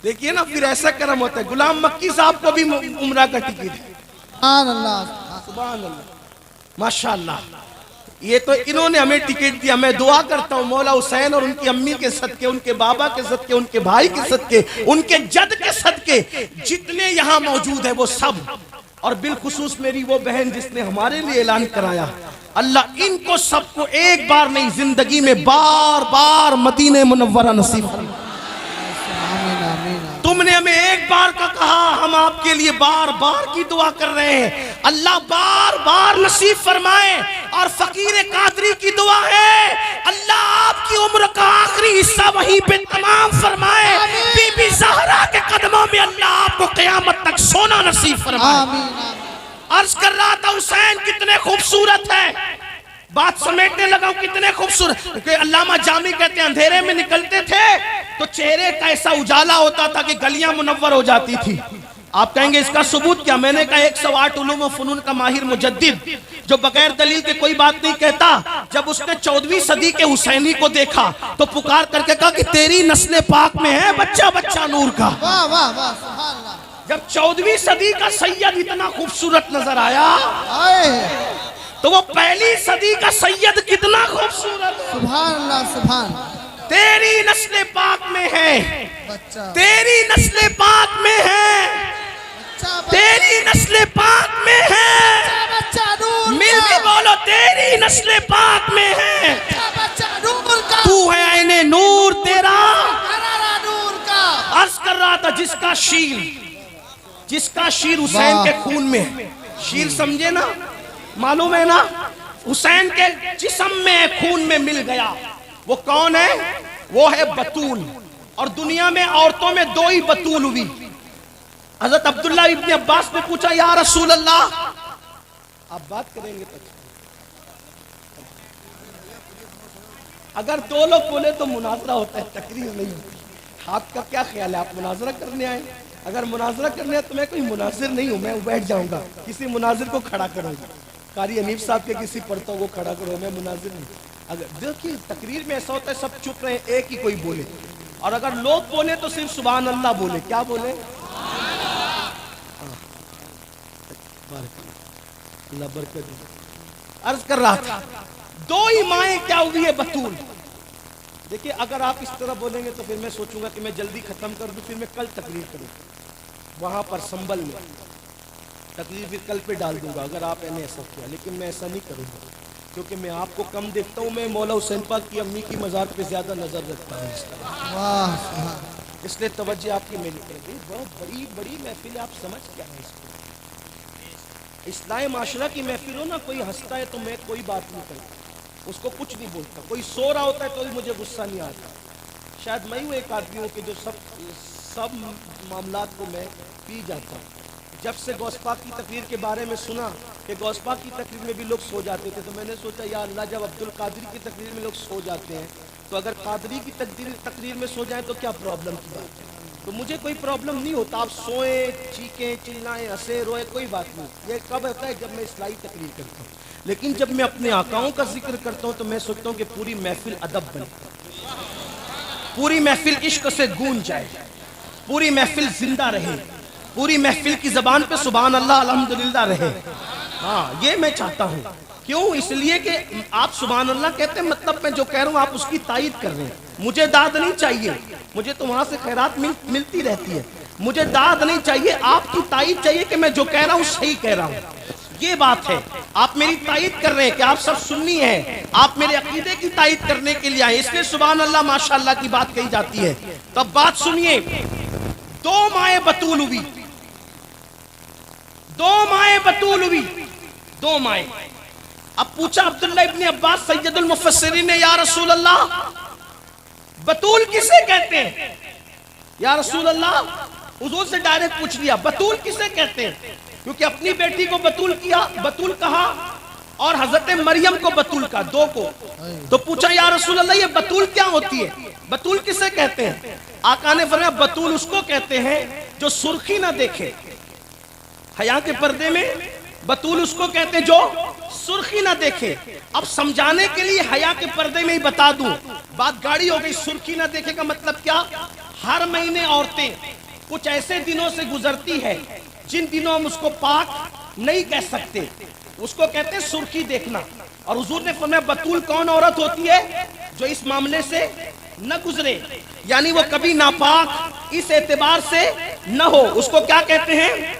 देखिए ना, फिर ऐसा करम होता है। गुलाम मक्की साहब को भी उम्रा का टिकट है। सुभान अल्लाह, सुभान अल्लाह, माशाअल्लाह। ये तो इन्होंने हमें टिकट दिया। मैं दुआ करता हूँ मौला हुसैन और उनकी अम्मी के सदके, उनके बाबा के सदके, उनके भाई के सदके, उनके जद के सदके, जितने यहाँ मौजूद है वो सब, और बिलखुसूस मेरी वो बहन जिसने हमारे लिए ऐलान कराया, अल्लाह इनको सबको एक बार नहीं जिंदगी में बार बार मदीने मुनव्वरा नसीब फरमाए। तुमने हमें एक बार का कहा, हम आपके लिए बार बार की दुआ कर रहे हैं। अल्लाह बार बार नसीब फरमाए। और फकीर कादरी की दुआ है अल्लाह आपकी उम्र का आखिरी हिस्सा वहीं पे तमाम फरमाए। बीबी ज़हरा के कदमों में अल्लाह आपको क़यामत तक सोना नसीब फरमाए। अर्ज कर रहा था हुसैन कितने खूबसूरत है, बात समेटने लगा कितने खूबसूरत। अल्लामा जामी कहते हैं अंधेरे में निकलते थे तो चेहरे का ऐसा उजाला होता था कि गलियां मुनव्वर हो जाती थी। आप कहेंगे इसका सबूत क्या? मैंने कहा 108 उलूम व फनून का माहिर मुजद्दिद जो बगैर दलील के कोई बात नहीं कहता, जब उसने 14वीं सदी के हुसैनी को देखा तो पुकार करके कहा कि तेरी नस्ल पाक में है बच्चा बच्चा नूर का। वाह वाह वाह, सुभान अल्लाह। जब 14वीं सदी का सैयद इतना खूबसूरत नजर आया तो वो पहली सदी का सैयद कितना खूबसूरत। सुभान अल्लाह, सुभान। तेरी नस्ल पाक में है बच्चा, तेरी नस्ल पाक में है, तेरी नस्ल पाक में है, बच्चा नूर मिल के बोलो तेरी नस्ल पाक में है, बच्चा नूर का, तू है आईने नूर तेरा करारा नूर का। अर्ज कर रहा था जिसका शीर हुसैन के खून में है। शीर समझे ना, मालूम है ना, हुसैन के जिस्म में खून में मिल गया। वो कौन है? वो है बतूल। और दुनिया में औरतों में दो ही बतूल हुई। हजरत अब्दुल्ला इब्ने अब्बास ने पूछा या रसूल अल्लाह, आप बात करेंगे तो अगर दो लोग बोले तो मुनाजरा होता है, तकरीर नहीं होती। आपका क्या ख्याल है, आप मुनाजरा करने आए? अगर मुनाजरा करने आए तो मैं कोई मुनाजिर नहीं हूँ, मैं बैठ जाऊंगा, किसी मुनाजिर को खड़ा करूंगा। कारी हनीफ साहब के किसी पढ़ता वो खड़ा करो, मैं मुनाजिर नहीं। अगर देखिए तकरीर में ऐसा होता है सब चुप रहे, एक ही कोई बोले, और अगर लोग बोले तो सिर्फ सुभान अल्लाह बोले। क्या बोले? अल्लाह बरकत दे। अर्ज कर रहा था, दो ही माएँ क्या हुई है बतूल। देखिए अगर आप इस तरह बोलेंगे तो फिर मैं सोचूंगा कि मैं जल्दी खत्म कर दूं, फिर मैं कल तकरीर करूं वहां पर संभल में, तकरीर फिर कल पे डाल दूंगा अगर आपने ऐसा किया। लेकिन मैं ऐसा नहीं करूंगा क्योंकि मैं आपको कम देखता हूं, मैं मौला हुसैन पाक की अम्मी की मज़ार पे ज्यादा नजर रखता हूं इस तरह। वाह, इसलिए तवज्जो आपकी मेरी तरफ। बहुत बड़ी बड़ी महफिल, आप समझ क्या है इसको। इस्लाही माशरा की महफिल हो ना, कोई हंसता है तो मैं कोई बात नहीं करता, उसको कुछ नहीं बोलता। कोई सो रहा होता है तो भी मुझे गुस्सा नहीं आता। शायद मैं ही एक आदमी हूँ कि जो सब मामलात को मैं पी जाता हूँ। जब से गौसपाक की तकरीर के बारे में सुना कि गौसपाक की तकरीर में भी लोग सो जाते थे, तो मैंने सोचा या अल्लाह, जब अब्दुल कादिर की तकरीर में लोग सो जाते हैं तो अगर कादरी की तकरीर में सो जाएं तो क्या प्रॉब्लम की बात है? तो मुझे कोई प्रॉब्लम नहीं होता, आप सोएं, चीखें, चिल्लाएं, हंसे, रोए, कोई बात नहीं। ये कब होता है? जब मैं इस्लाही तकरीर करता हूँ। लेकिन जब मैं अपने आकाओं का जिक्र करता हूँ तो मैं सोचता हूँ कि पूरी महफिल अदब बने, पूरी महफिल इश्क से गूंज जाए, पूरी महफिल जिंदा रहे, पूरी महफिल की जबान पे सुभान अल्लाह अल्हम्दुलिल्लाह रहे। हाँ, ये मैं चाहता हूँ। क्यों? इसलिए कि आप सुभान अल्लाह कहते हैं, मतलब मैं जो कह रहा हूँ आप उसकी तायीद कर रहे हैं। मुझे दाद नहीं चाहिए, मुझे तो वहां से खैरात मिलती रहती है। मुझे दाद नहीं चाहिए, आपकी तायीद चाहिए कि मैं जो कह रहा हूँ सही कह रहा हूँ। ये बात है, आप मेरी तायीद कर रहे हैं कि आप सब सुन्नी हैं, आप मेरे अकीदे की तायीद करने के लिए आए, इसलिए सुभान अल्लाह माशाअल्लाह की बात कही जाती है। तब बात सुनिए, दो माए बतूल हुई, दो माए बतूल हुई, दो माए। अब पूछा अब्दुल्लाह इब्ने अब्बास सैयदुल मुफस्सिरीन ने, या रसूल अल्लाह बतूल किसे कहते हैं? या रसूल अल्लाह, हुजूर से डायरेक्ट पूछ लिया, बतूल किसे कहते हैं? क्योंकि अपनी बेटी को बतूल किया, बतूल कहा, और हजरत मरियम को बतूल कहा, दो को। तो पूछा या रसूल अल्लाह ये बतूल क्या होती है, बतूल किसे कहते हैं? आका ने फरमाया बतूल उसको कहते हैं जो सुर्खी ना देखे। हया के पर्दे में बतूल उसको कहते हैं जो सुर्खी ना देखे। अब समझाने के लिए हया के पर्दे में ही बता दूं, बात गाड़ी हो गई। सुर्खी ना देखे का मतलब क्या? हर महीने औरतें कुछ ऐसे दिनों से गुजरती है जिन दिनों हम उसको पाक नहीं कह सकते, उसको कहते हैं सुर्खी देखना। और हुजूर ने फरमाया बतूल कौन औरत होती है? जो इस मामले से न गुजरे, यानी वो कभी नापाक इस एतबार से न हो, उसको क्या कहते हैं?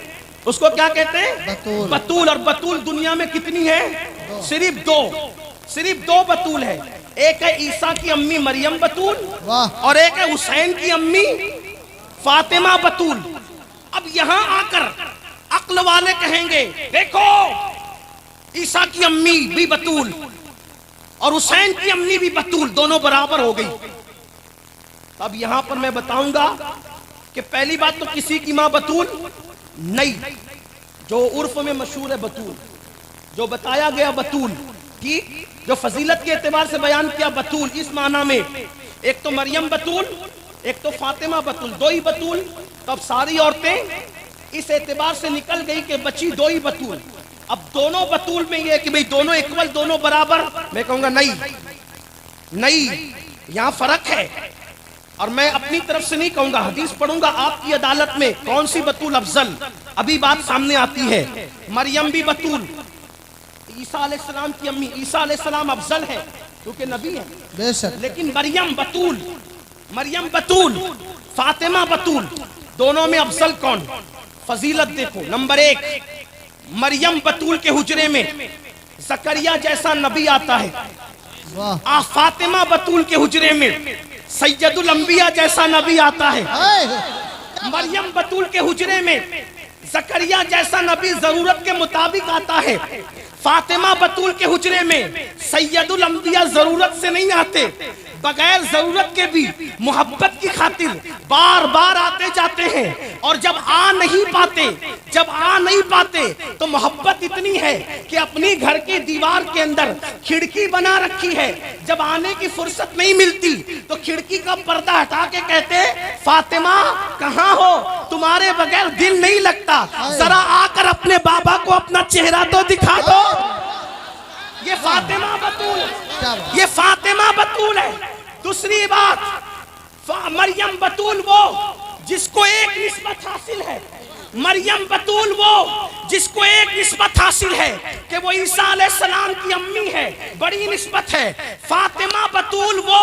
उसको क्या कहते हैं? बतूल। बतूल। और बतूल दुनिया में कितनी है? सिर्फ दो, सिर्फ दो बतूल है। एक है ईसा की अम्मी मरियम बतूल, और एक है हुसैन की अम्मी फातिमा बतूल। अब यहां आकर अक्ल वाले कहेंगे देखो ईसा की अम्मी भी बतूल और हुसैन की अम्मी भी बतूल, दोनों बराबर हो गई। अब यहां पर मैं बताऊंगा कि पहली बात तो किसी की मां बतूल नहीं, जो उर्फ में मशहूर है बतूल, जो बताया गया बतूल, ठीक, जो फजीलत के एतबार से बयान किया बतूल, इस माना में एक तो मरियम बतूल, एक तो फातिमा बतूल, दो ही बतूल। तो अब सारी औरतें इस एतबार से निकल गई कि बची दो ही बतूल। अब दोनों बतूल में ये कि भाई दोनों इक्वल, दोनों बराबर, मैं कहूंगा नहीं नहीं, यहां फर्क है। और मैं अपनी तरफ से नहीं कहूंगा, हदीस पढ़ूंगा आपकी अदालत में कौन सी बतूल अफजल, अभी बात सामने आती है। मरियम भी बतूल, ईसा अलैहिस्सलाम की अम्मी, ईसा अलैहिस्सलाम अफजल है क्योंकि नबी है बेशक, लेकिन मरियम बतूल, मरियम बतूल, फातिमा बतूल, दोनों में अफजल कौन? फजीलत देखो, नंबर एक, मरियम बतूल के हुजरे में जकरिया जैसा नबी आता है। वाह, फातिमा बतूल के हुजरे में सैयदुल अंबिया जैसा नबी आता है। मरियम बतूल के हुजरे में जकरिया जैसा नबी जरूरत के मुताबिक आता है। फातिमा बतूल के हुजरे में सैयदुल अंबिया जरूरत से नहीं आते, बगैर जरूरत के भी मोहब्बत की खातिर बार बार आते जाते हैं, और जब आ नहीं पाते तो मोहब्बत इतनी है कि अपनी घर की दीवार के अंदर खिड़की बना रखी है। जब आने की फुर्सत नहीं मिलती तो खिड़की का पर्दा हटा के कहते, फातिमा कहाँ हो, तुम्हारे बगैर दिल नहीं लगता, जरा आकर अपने बाबा को अपना चेहरा तो दिखा दो। ये फातिमा बतूल है। दूसरी बात, मरियम बतूल वो जिसको एक निस्बत हासिल है, मरियम बतूल वो जिसको एक निस्बत हासिल है कि वो ईसा अलैहिस्सलाम की अम्मी है, बड़ी निस्बत है। फातिमा बतूल वो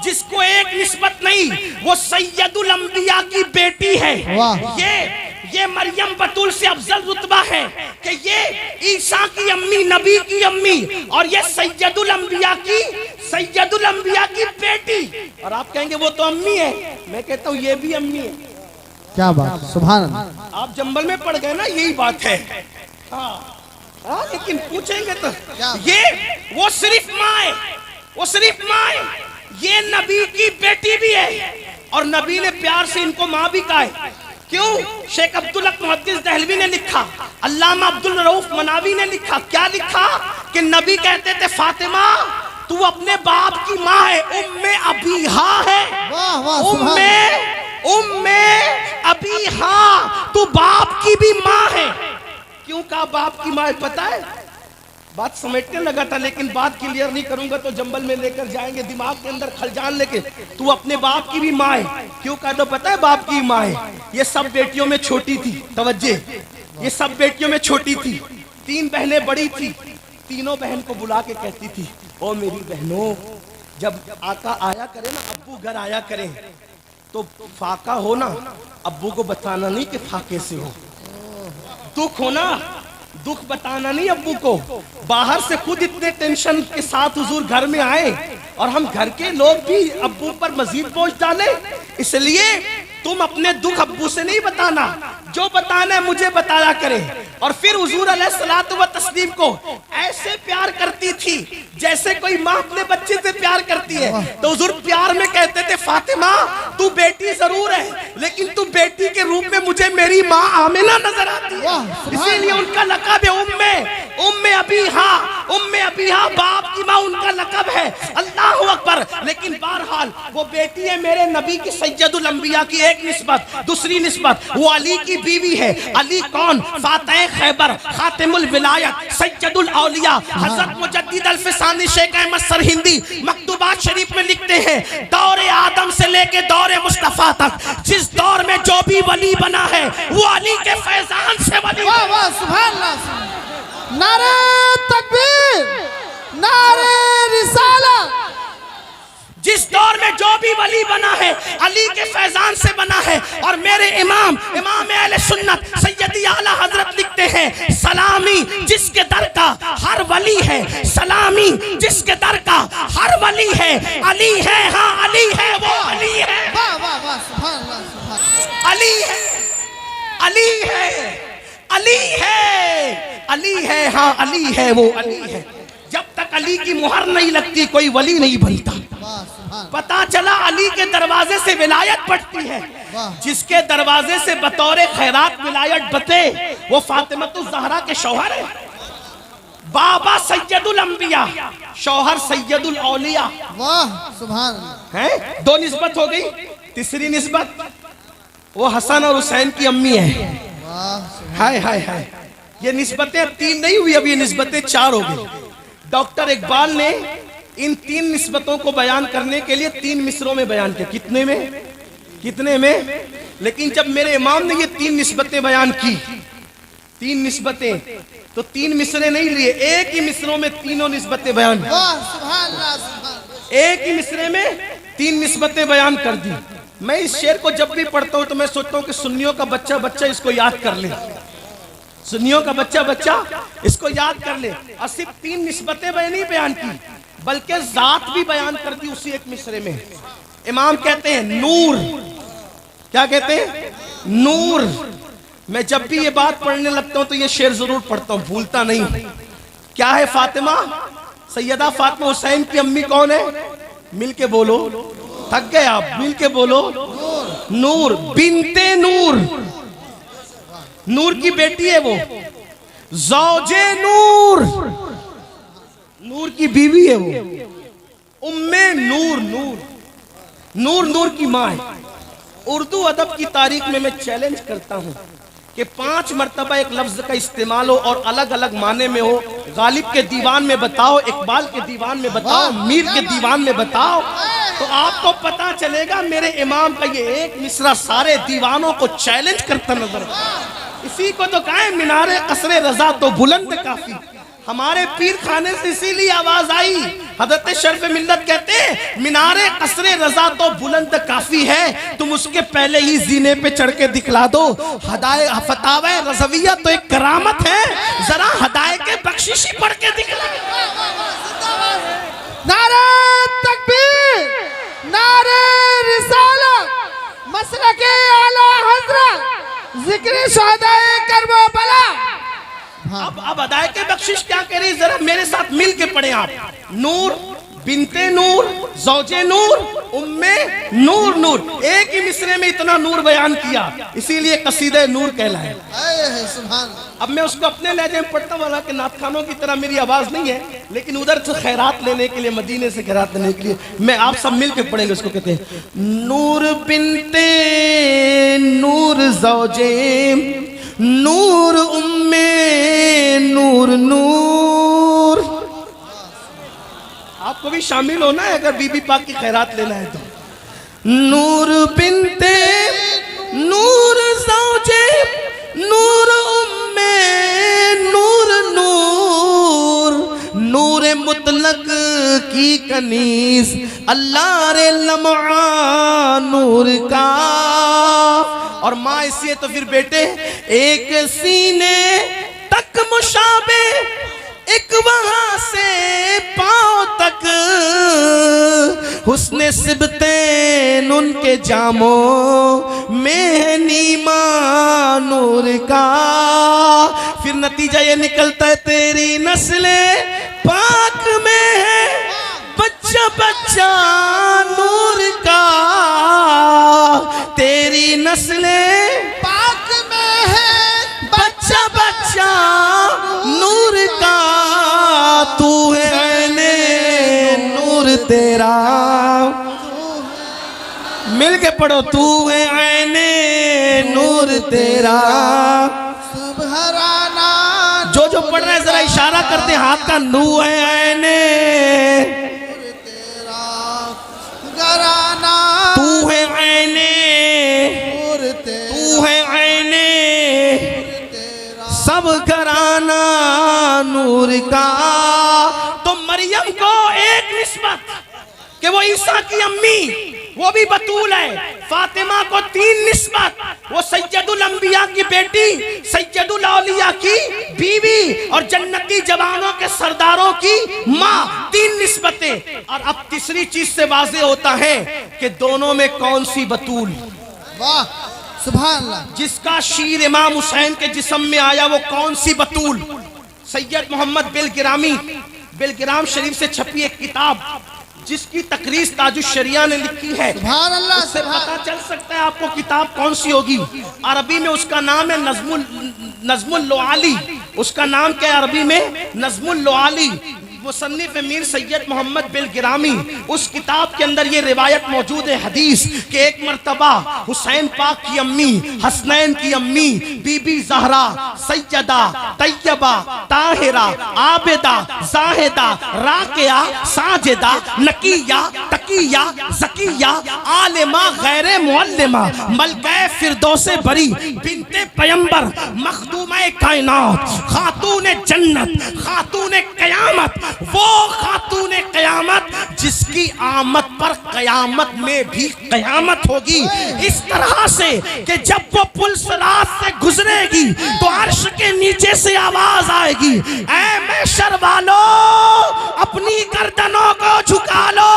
जिसको एक निस्बत नहीं, वो सैयदुल अंबिया की बेटी है। ये मरियम बतूल से अफजल रुतबा है कि ये ईसा की अम्मी, नबी की अम्मी, और ये सैयदुल अंबिया की बेटी। और आप कहेंगे वो तो अम्मी है, मैं कहता हूँ ये भी अम्मी है। क्या बात, सुभान अल्लाह। आप जंबल में पड़ गए ना, यही बात है। हाँ, लेकिन पूछेंगे तो ये वो सिर्फ माँ है, ये नबी की बेटी भी है, और नबी ने प्यार से इनको माँ भी कहा है। क्यों? शेख अब्दुल हक मुहद्दिस दहलवी ने लिखा, अल्लामा अब्दुल रऊफ मनावी ने लिखा, क्या लिखा कि नबी कहते थे फातिमा तू अपने बाप की माँ है, उम्मे अबीहा है, उम्मे अबीहा, तू बाप की भी माँ है। क्यों कहा बाप की माँ है? पता है, बात समेटने लगा था लेकिन बात क्लियर नहीं करूंगा तो जंबल में लेकर जाएंगे, दिमाग के अंदर खलजान लेके। तू अपने बाप की भी माँ है। क्यों कहा? तो पता है बाप की माँ है, ये सब बेटियों में छोटी थी, तवज्जे, ये सब बेटियों में छोटी थी, 3 बहनें बड़ी थी, तीनों बहन को बुला के कहती थी, ओ मेरी बहनों, जब आका आया करे ना, अब्बू घर आया करे तो फाका हो ना, अब्बू को बताना नहीं कि फाके से हो। दुख हो ना, दुख बताना नहीं अब्बू को। बाहर से खुद इतने टेंशन के साथ हुजूर घर में आए और हम घर के लोग भी अब्बू पर मजीद बोझ डाले, इसलिए तुम अपने दुख अब्बू से नहीं बताना, जो बताना है मुझे बताया करे। और फिर हुजूर अलैहिस्सलातु व तस्लीम को ऐसे प्यार करती थी जैसे कोई माँ अपने बच्चे से प्यार करती है। तो हुजूर प्यार में कहते थे, फातिमा तू बेटी जरूर है लेकिन तू बेटी के रूप में मुझे मेरी माँ आमिना नजर आती है, इसीलिए उनका लक़ब है उम्मे अबीहा, बाप की माँ उनका लक़ब है। अल्लाहु अकबर। लेकिन बहरहाल वो बेटी है मेरे नबी की, सैयदुल अंबिया की एक निस्बत। दूसरी निस्बत वो अली की बीवी है। अली कौन? फातिह खैबर, खातिमुल विलायत, सैयदुल औलिया, हजरत मुजद्दिद अल-फिसानी शेख अहमद सरहिंदी मकतूबात शरीफ में लिखते हैं, दौरे आदम से लेके दौरे मुस्तफा तक जिस दौर में जो भी वली बना है वो अली के फैजान से वली। वाह वाह, सुभान अल्लाह। नारे तकबीर, नारे रिसालत। जिस दौर में जो भी वली बना है अली के फैजान से बना है। और मेरे इमाम अहले सुन्नत सैयदी आला हजरत लिखते हैं, सलामी जिसके दर का हर वली है, सलामी जिसके दर का हर वली है। अली है, हाँ अली है, वो अली है। वाह वाह वाह, सुभान अल्लाह, सुभान। अली है, अली है, अली है, अली है, हाँ अली है, वो अली है। जब तक अली की मुहर नहीं लगती कोई वली नहीं बनता। पता चला अली के दरवाजे से विलायत बढ़ती है। जिसके दरवाजे से बतौरे खैरात विलायत बते वो फातिमतुज़ ज़हरा के शौहर है। बाबा सैयदुल अंबिया, शौहर सैयदुल औलिया। वाह सुभान अल्लाह। है, 2 निस्बत हो गई। तीसरी निस्बत वो हसन और हुसैन की अम्मी है। हाय हाय हाय, ये निस्बतें 3 नहीं हुई, अब ये निस्बतें 4 हो गई। डॉक्टर इकबाल ने इन 3 निस्बतों को बयान करने के लिए 3 मिसरों में बयान किया। कितने में? लेकिन जब मेरे इमाम ने ये 3 निस्बतें बयान की, 3 निस्बतें, तो 3 मिसरे नहीं लिए, एक ही मिसरों में तीनों निस्बतें बयान। एक ही मिसरे में 3 निस्बतें बयान कर दी। मैं इस शेर को जब भी पढ़ता हूँ तो मैं सोचता हूँ कि सुन्नियों का बच्चा इसको याद कर ले, सुन्नियों का बच्चा इसको याद कर ले। और सिर्फ 3 निस्बतें नहीं बयान की बल्कि जात भी बयान कर दी उसी एक मिसरे में। इमाम कहते हैं नूर, क्या कहते हैं? नूर। मैं जब भी ये बात पढ़ने लगता हूँ तो ये शेर जरूर पढ़ता हूँ, भूलता नहीं। क्या है? फातिमा, सैयदा फातिमा हुसैन की अम्मी कौन है? मिल के बोलो, थक गए आप, मिल के बोलो। नूर बिनते नूर, नूर की बेटी है वो। ज़ौजे नूर, नूर की बीवी है वो। उम्मे नूर, नूर नूर की माँ है। उर्दू अदब की तारीख में मैं चैलेंज करता हूँ कि 5 मरतबा एक लफ्ज का इस्तेमाल हो और अलग अलग माने में हो। गालिब के दीवान में बताओ, इकबाल के दीवान में बताओ, मीर के दीवान में बताओ, तो आपको पता चलेगा मेरे इमाम का ये एक मिसरा सारे दीवानों को चैलेंज करता नजर आता है। इसी को तो कहा है मीनारे कसरे रजा तो बुलंद काफी। हमारे पीर खाने से इसीलिए आवाज आई। हजरत शर्फ मिल्लत कहते हैं मीनारे कसरे रजा तो बुलंद काफी है, तुम उसके पहले ही जीने पे चढ़ के दिखला दो। हदाए फतावा रज़विया तो एक करामत है, जरा हदाए के बख्शिशी पढ़ के दिखला। नारे तकबीर, नारे रिसालत, मसलके आला हज़रत, ज़िक्र शुहदाए करबला। अब अदाए के बख्शिश क्या कह रही, जरा मेरे साथ मिल के पढ़े आप। नूर बिनते नूर, ज़ौजे नूर, उम्मे नूर नूर। एक ही मिसरे में इतना नूर बयान किया, इसीलिए कसीदे नूर कहलाए। अब मैं उसको अपने लहजे में पढ़ता वाला के नात खानों की तरह मेरी आवाज नहीं है, लेकिन उधर से खैरात लेने के लिए, मदीने से खैरात लेने के लिए मैं आप सब मिल के पढ़ेंगे। उसको कहते हैं नूर बिनते नूर, ज़ौजे नूर, उम्मे नूर नूर। आपको भी शामिल होना है अगर बीबी पाक की खैरात लेना है तो। नूर बिनते नूर, ज़ौजे नूर, उम्मे नूर नूर। नूर मुतलक की कनीज अल्लाह रे लम्हा नूर का। और माँ इसलिए तो फिर बेटे एक सीने तक मुशाबे, एक वहां से पांव तक, हुस्ने सिबतेन उनके जामों में नीमा नूर का। फिर नतीजा ये निकलता है तेरी नस्ले पाक में है बच्चा बच्चा नूर का। तेरी नस्ले पाक में है बच्चा बच्चा नूर का। तू है ऐने नूर तेरा, मिल के पढ़ो। तू है ऐने नूर तेरा। सुबहराना जो पढ़ रहे हैं जरा इशारा करते हाथ का। नू है ऐने तेरा घराना, तू है ऐने, नूर तेरा, तू है ऐने तेरा सब घराना नूर का। तो मरियम को एक निस्बत कि वो ईसा की अम्मी, वो भी बतूल है। फातिमा को 3 निस्बत, वो सैयदुल अंबिया की बेटी, सैयदुल औलिया की बीवी और जन्नती जवानों के सरदारों की माँ। 3 निस्बतें। और अब तीसरी चीज से वाज़ेह होता है कि दोनों में कौन सी बतूल। वाह सुभान अल्लाह। जिसका शीर इमाम हुसैन के जिस्म में आया वो कौन सी बतूल। सैयद मोहम्मद बेलगिरामी, बेलगिराम शरीफ से छपी एक किताब जिसकी तकरीज ताजुश शरिया ने लिखी है। सुभान अल्लाह। उससे पता चल सकता है आपको किताब कौन सी होगी। अरबी में उसका नाम है नज़्मुल लुआली। उसका नाम क्या है अरबी में? नज़्मुल लुआली। मुसन्निफ मीर सैयद मोहम्मद बेलगिरामी, उस किताब के अंदर ये रिवायत मौजूद है हदीस कि एक मर्तबा हुसैन पाक की अम्मी, हसनैन की अम्मी, बीबी ज़हरा, सैयदा, तैयबा, ताहिरा, आबिदा, जाहिदा, राकिया, साजिदा, नकिया, तकिया, ज़किया, आलिमा, गैरे मुअल्लिमा, मलके फिरदौसे बरी, बिन्ते पैगंबर, मखदूमे कायनात, खातूने जन्नत, खातूने कयामत, वो खातूने कयामत जिसकी आमद पर कयामत में भी कयामत होगी। इस तरह से कि जब वो पुल सिरात से गुजरेगी तो अर्श के नीचे से आवाज आएगी, ऐ महशर वालों अपनी गर्दनों को झुका लो,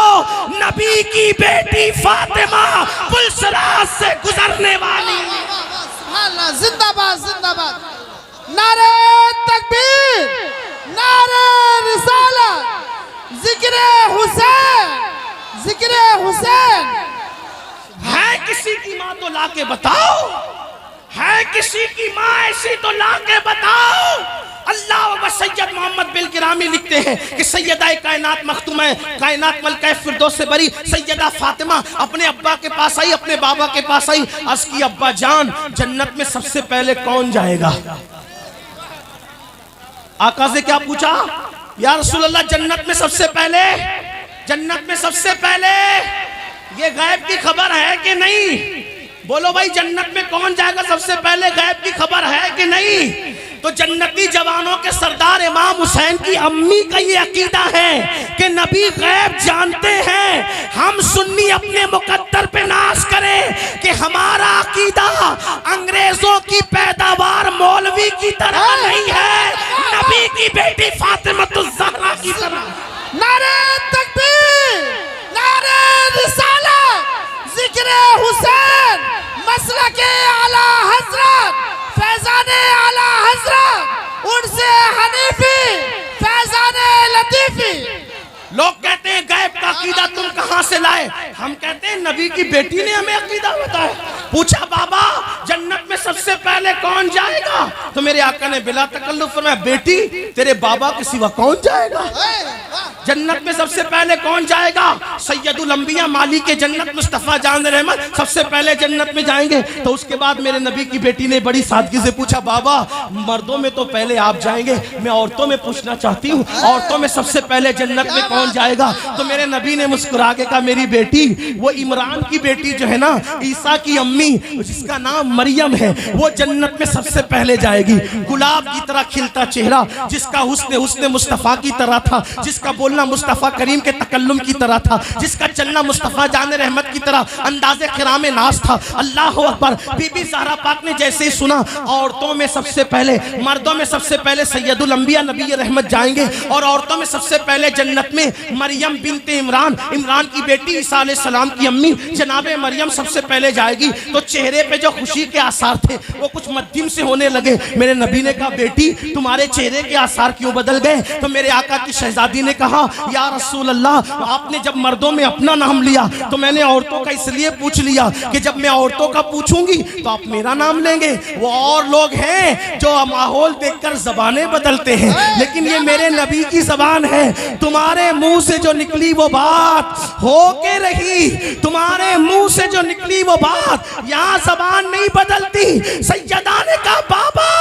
नबी की बेटी फातिमा पुल सिरात से गुजरने वाली। जिंदाबाद जिंदाबाद। नारे तकबीर, नारे रिसालत, जिक्र हुसैन, जिक्र हुसैन। है किसी की माँ तो लाके बताओ, है किसी की माँ ऐसी तो लाके बताओ। अल्लाह व सैयद मोहम्मद बिल गिरामी लिखते हैं कि सैयदा कायनात मखतूम कायनात मलका फिरदौस से बरी सैयदा फातिमा अपने अब्बा के पास आई, अपने बाबा के पास आई। अर्ज़ की अब्बा जान जन्नत में सबसे पहले कौन जाएगा? आका से क्या पूछा? या रसूल अल्लाह जन्नत में सबसे पहले, जन्नत में सबसे पहले ये गैब की खबर है कि नहीं? बोलो भाई जन्नत में कौन जाएगा सबसे पहले, गैब की खबर है कि नहीं? तो जन्नती जवानों के सरदार इमाम हुसैन की अम्मी का ये अकीदा है कि नबी गैब जानते हैं। हम सुन्नी अपने मुकद्दर पे नाज करें कि हमारा अकीदा अंग्रेजों की पैदावार मौलवी की तरह नहीं है, नबी की बेटी फातिमा ज़हरा की तरह। नारे तकबीर, नारे रिसालत, जिक्र हुसैन, मसलके आला हजरत, फैजाने आला हजरत, उनसे हनीफी, फैजाने लतीफी। लोग कहते हैं गैब का अकीदा तुम कहां से लाए? हम कहते हैं नबी की बेटी ने हमें अकीदा बताया। पूछा बाबा जन्नत में सबसे पहले कौन जाएगा? तो मेरे आका ने बिला तकल्लुफ फरमाया बेटी तेरे बाबा के सिवा कौन जाएगा? जन्नत में सबसे पहले कौन जाएगा? सैयदुल अंबिया माली के जन्नत मुस्तफ़ा जान रहमत सबसे पहले जन्नत में जाएंगे। तो उसके बाद मेरे नबी की बेटी ने बड़ी सादगी से पूछा बाबा मर्दों में तो पहले आप जाएंगे, मैं औरतों में पूछना चाहती हूँ औरतों में सबसे पहले जन्नत में कौन जाएगा? तो मेरे नबी ने मुस्कुरा के कहा मेरी बेटी वो इमरान की बेटी जो है ना ईसा की अम्मी जिसका नाम मरियम है वो जन्नत में सबसे पहले जाएगी। गुलाब की तरह खिलता चेहरा, जिसका हुस्न मुस्तफ़ा की तरह था, जिसका बोलना मुस्तफ़ा करीम के तकल्लुम की तरह था, जिसका चलना मुस्तफ़ा जान रहमत की तरह अंदाज़े खिरामे नाज था। अल्लाह अकबर। बीबी ज़हरा पाक ने जैसे ही सुना औरतों में सबसे पहले, मर्दों में सबसे पहले सैयदुल अंबिया नबी रहमत जाएंगे और औरतों में सबसे पहले जन्नत में मरियम बिनते इमरान, इमरान की बेटी ईसा अलैहिस्सलाम की अम्मी जनाबे मरियम सबसे पहले जाएगी। तो चेहरे पे जो खुशी के आसार थे वो कुछ मध्यम से होने लगे। मेरे नबी ने कहा बेटी तुम्हारे चेहरे के आसार क्यों बदल गए? तो मेरे आका की शहजादी ने कहा या रसूल अल्लाह आपने जब मर्दों में अपना नाम लिया तो मैंने औरतों का इसलिए पूछ लिया कि जब मैं औरतों का पूछूंगी तो आप मेरा नाम लेंगे। वो और लोग हैं जो माहौल देखकर जबानें बदलते हैं, लेकिन ये मेरे नबी की जबान है। तुम्हारे मुंह से जो निकली वो बात हो के रही, तुम्हारे मुंह से जो निकली वो बात, यहाँ जबान नहीं बदलती। सैयदा ने कहा बाबा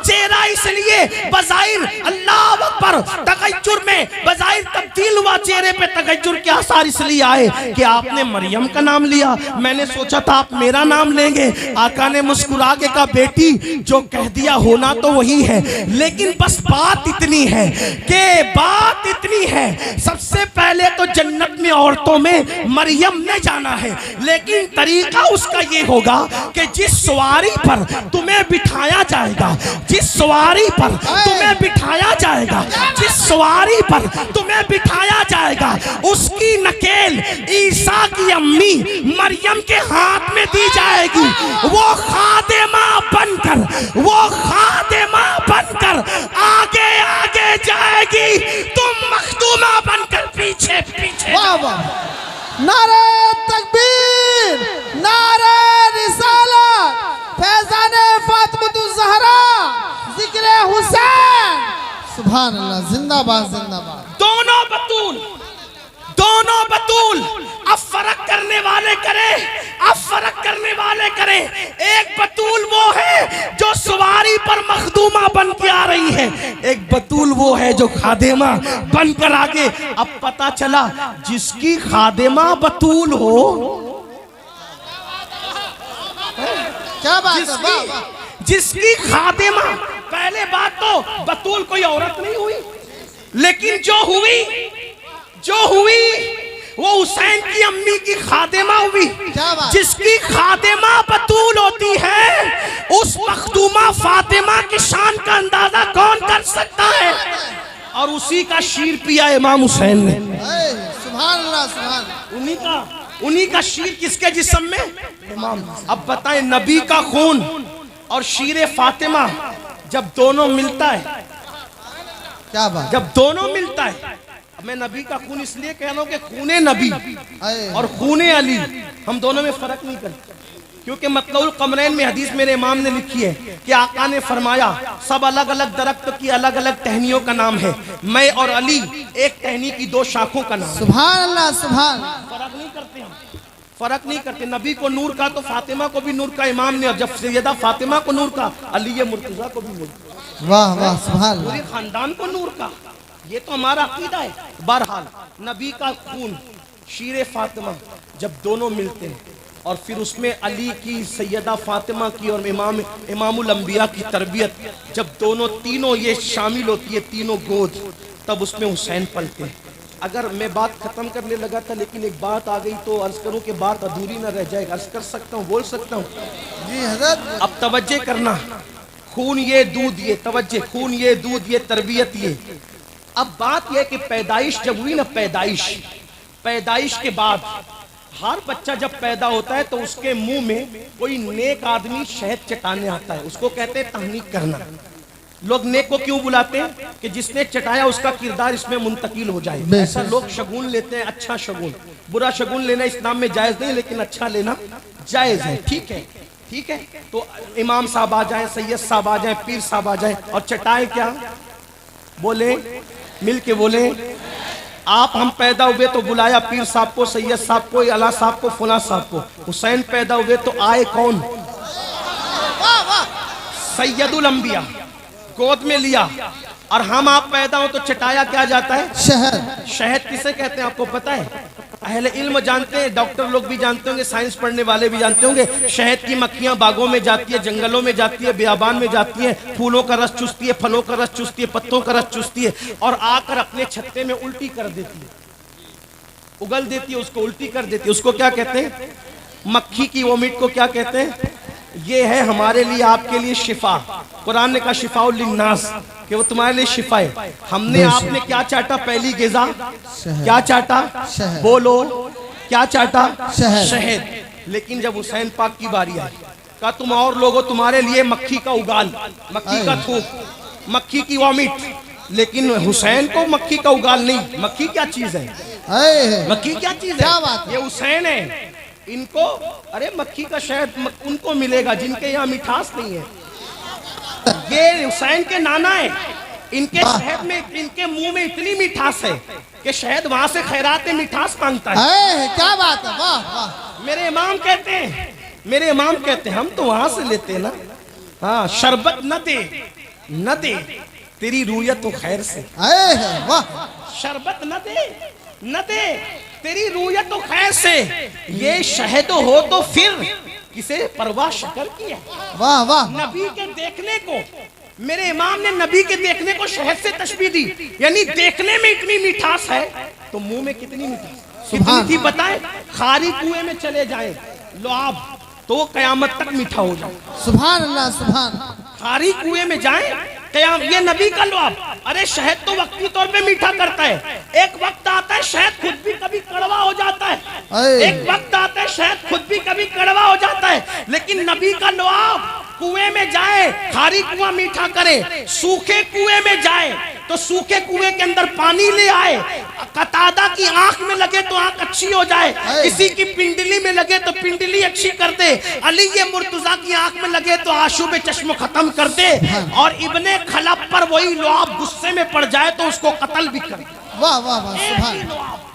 चेहरा इसलिए बज़ाहिर अल्लाह अकबर तगय्युर में बज़ाहिर तब्दील हुआ, चेहरे पे तगय्युर के आसार इसलिए आए कि आपने मरियम का नाम लिया, मैंने सोचा था आप मेरा नाम लेंगे। आका ने मुस्कुरा के कहा बेटी जो कह दिया होना तो वही है, लेकिन बस बात इतनी है कि बात इतनी है सबसे पहले तो जन्नत में औरतों में मरियम ने जाना है, लेकिन तरीका उसका ये होगा कि जिस सवारी पर तुम्हें बिठाया जाएगा, जिस सवारी पर तुम्हें बिठाया जाएगा, जिस सवारी पर तुम्हें बिठाया जाएगा उसकी नकेल ईसा की अम्मी मरियम के हाथ में दी जाएगी। वो खादिमा बनकर, वो खादिमा बनकर आगे आगे जाएगी, तुम मखदूमा बनकर पीछे पीछे। वाह वाह, नारे तकबीर, नारे रिसालत, फैजाने फातिमा ज़हरा, जिक्र हुसैन। सुभान अल्लाह, जिंदाबाद जिंदाबाद। दोनों बतूल अब फर्क करने वाले करें, अब फर्क करने वाले करें। एक बतूल वो है जो सवारी पर मखदूमा बन के आ रही है, एक बतूल वो है जो खादिमा बनकर आगे। अब पता चला जिसकी खादिमा बतूल हो, क्या बात है, वाह वाह। जिसकी खादिमा, पहले बात तो बतूल कोई औरत नहीं हुई, लेकिन जो हुई वो हुसैन की अम्मी की खादिमा हुई। जिसकी खादिमा बतूल होती है उस मखदूमा फातिमा की शान का अंदाजा कौन कर सकता है? और उसी का शीर पिया इमाम हुसैन ने। सुभान अल्लाह, सुभान अल्लाह। उन्हीं का शीर किसके जिस्म में? इमाम। अब बताएं नबी का खून और शीर फातिमा जब दोनों मिलता है, क्या बात, जब दोनों मिलता है, मैं नबी का खून इसलिए कह रहा हूँ कि खूने नबी आए और खूने अली हम दोनों में फर्क नहीं करते, क्योंकि मतलउल कमरैन में हदीस मेरे इमाम ने लिखी है कि आका ने फरमाया सब अलग अलग दरख्त की अलग अलग टहनियों का नाम है, मैं और अली एक टहनी की दो शाखों का नाम है। सुभान अल्लाह सुभान। फर्क नहीं करते हम, फर्क नहीं करते। नबी को नूर का तो फातिमा को भी नूर का इमाम ने, और जब सैयदा फातिमा को नूर का, अली मुर्तजा को भी नूर का, वाह वाह सुभान पूरे अल्लाह। खानदान को नूर का। ये तो हमारा अकीदा है। बहरहाल नबी का खून शीरे फातिमा जब दोनों मिलते हैं और फिर उसमें अली की, सैयदा फातिमा की और इमामुल अंबिया की तरबियत जब दोनों तीनों ये शामिल होती है, तीनों गोद, तब उसमें हुसैन पलते हैं। अगर मैं बात खत्म करने लगा था लेकिन एक बात आ गई तो अर्ज करूं कि बात अधूरी ना रह जाए। अर्ज कर सकता हूं, बोल सकता हूं? जी हजरत। अब तवज्जे करना, खून ये दूध ये, तवज्जे, खून ये दूध ये, तरबियत ये। अब बात यह कि पैदाइश जब हुई ना, पैदाइश के बाद हर बच्चा जब पैदा होता है तो उसके मुंह में कोई नेक आदमी शहद चटाने आता है, उसको कहते हैं तहनीक करना। लोग नेक को क्यों बुलाते हैं? कि जिसने चटाया उसका किरदार इसमें मुंतकिल हो जाए। ऐसा लोग शगुन लेते हैं, अच्छा शगुन। बुरा शगुन लेना इस्लाम में जायज नहीं, लेकिन अच्छा लेना जायज है। ठीक है, ठीक है। तो इमाम साहब आ जाए, सैयद साहब आ जाए, पीर साहब आ जाए और चटाए क्या? बोले, मिल के बोले। आप हम पैदा हुए तो बुलाया पीर साहब को, सैयद साहब को, अला साहब को, फुला साहब को। हुसैन पैदा हुए तो आए कौन? सैयदुल अंबिया, गोद में लिया। और हम आप पैदा हो तो चटाया क्या जाता है? शहद। शहद किसे कहते हैं आपको पता है? अहले इल्म जानते हैं, डॉक्टर लोग भी जानते होंगे, साइंस पढ़ने वाले भी जानते होंगे। शहद की मक्खियां बागों में जाती है, जंगलों में जाती है, बियाबान में जाती है, फूलों का रस चूसती है, फलों का रस चूसती है, पत्तों का रस चूसती है और आकर अपने छत्ते में उल्टी कर देती है, उगल देती है, उसको उल्टी कर देती है। उसको क्या कहते हैं? मक्खी की वोमिट को क्या कहते हैं? ये है हमारे लिए, आपके लिए शिफा। कुरान ने कहा शिफाउल लिन्नास, कि वो तुम्हारे लिए शिफा है। हमने, आपने क्या चाटा? पहली गिज़ा क्या चाटा? शहद। बोलो, क्या चाटा? शहद। शहद। लेकिन जब हुसैन पाक की बारी आई, कहा तुम और लोगों, तुम्हारे लिए मक्खी का उगाल, मक्खी का थूक, मक्खी की वॉमिट। लेकिन हुसैन को मक्खी का उगाल नहीं। मक्खी क्या चीज है? आए मक्खी क्या चीज है? क्या बात है? ये हुसैन है। इनको, अरे मक्खी का शहद उनको मिलेगा जिनके यहाँ मिठास नहीं है। ये हुसैन के नाना है, इनके शहद में, इनके मुंह में इतनी मिठास है कि शहद वहां से खैरात मिठास मांगता है। आए क्या बात है, वाह वाह। मेरे इमाम कहते हैं, मेरे इमाम कहते हैं, हम तो वहां से लेते हैं ना। हाँ, शरबत न दे, न दे तेरी रूयत तो खैर से। आए वाह। शरबत न दे, न दे तेरी रूयत तो खैर से। ये शहद हो तो फिर किसे परवाह शक्कर की है? वाह वाह। नबी के देखने को, मेरे इमाम ने नबी के देखने को शहद से तशबीह दी, यानी देखने में इतनी मिठास है तो मुंह में कितनी मिठास, कितनी थी बताए? खारी कुएं में चले जाए लुआब तो वो कयामत तक मीठा हो जाए। सुभान अल्लाह सुभान। खारी कुएं में जाए कयाम, ये नबी का लुआब। अरे शहद तो वक्ती तौर पे मीठा करता है, एक वक्त आता है शहद खुद भी कभी कड़वा हो जाता है, एक वक्त आता है शहद खुद भी कभी कड़वा हो जाता है। लेकिन नबी का लुआब कुएं में जाए, खारी कुआं मीठा करे, सूखे कुएं में जाए तो सूखे कुएं के अंदर पानी ले आए, कतादा की आंख में लगे तो आंख अच्छी हो जाए, किसी की पिंडली में लगे तो पिंडली अच्छी कर दे, अली ये मुर्तजा की आंख में लगे तो आशूब चश्म खत्म कर दे, और इब्ने खलब पर वही लुआब गुस्से में पड़ जाए तो उसको कत्ल भी कर दे। वाह वाह वाह सुभान।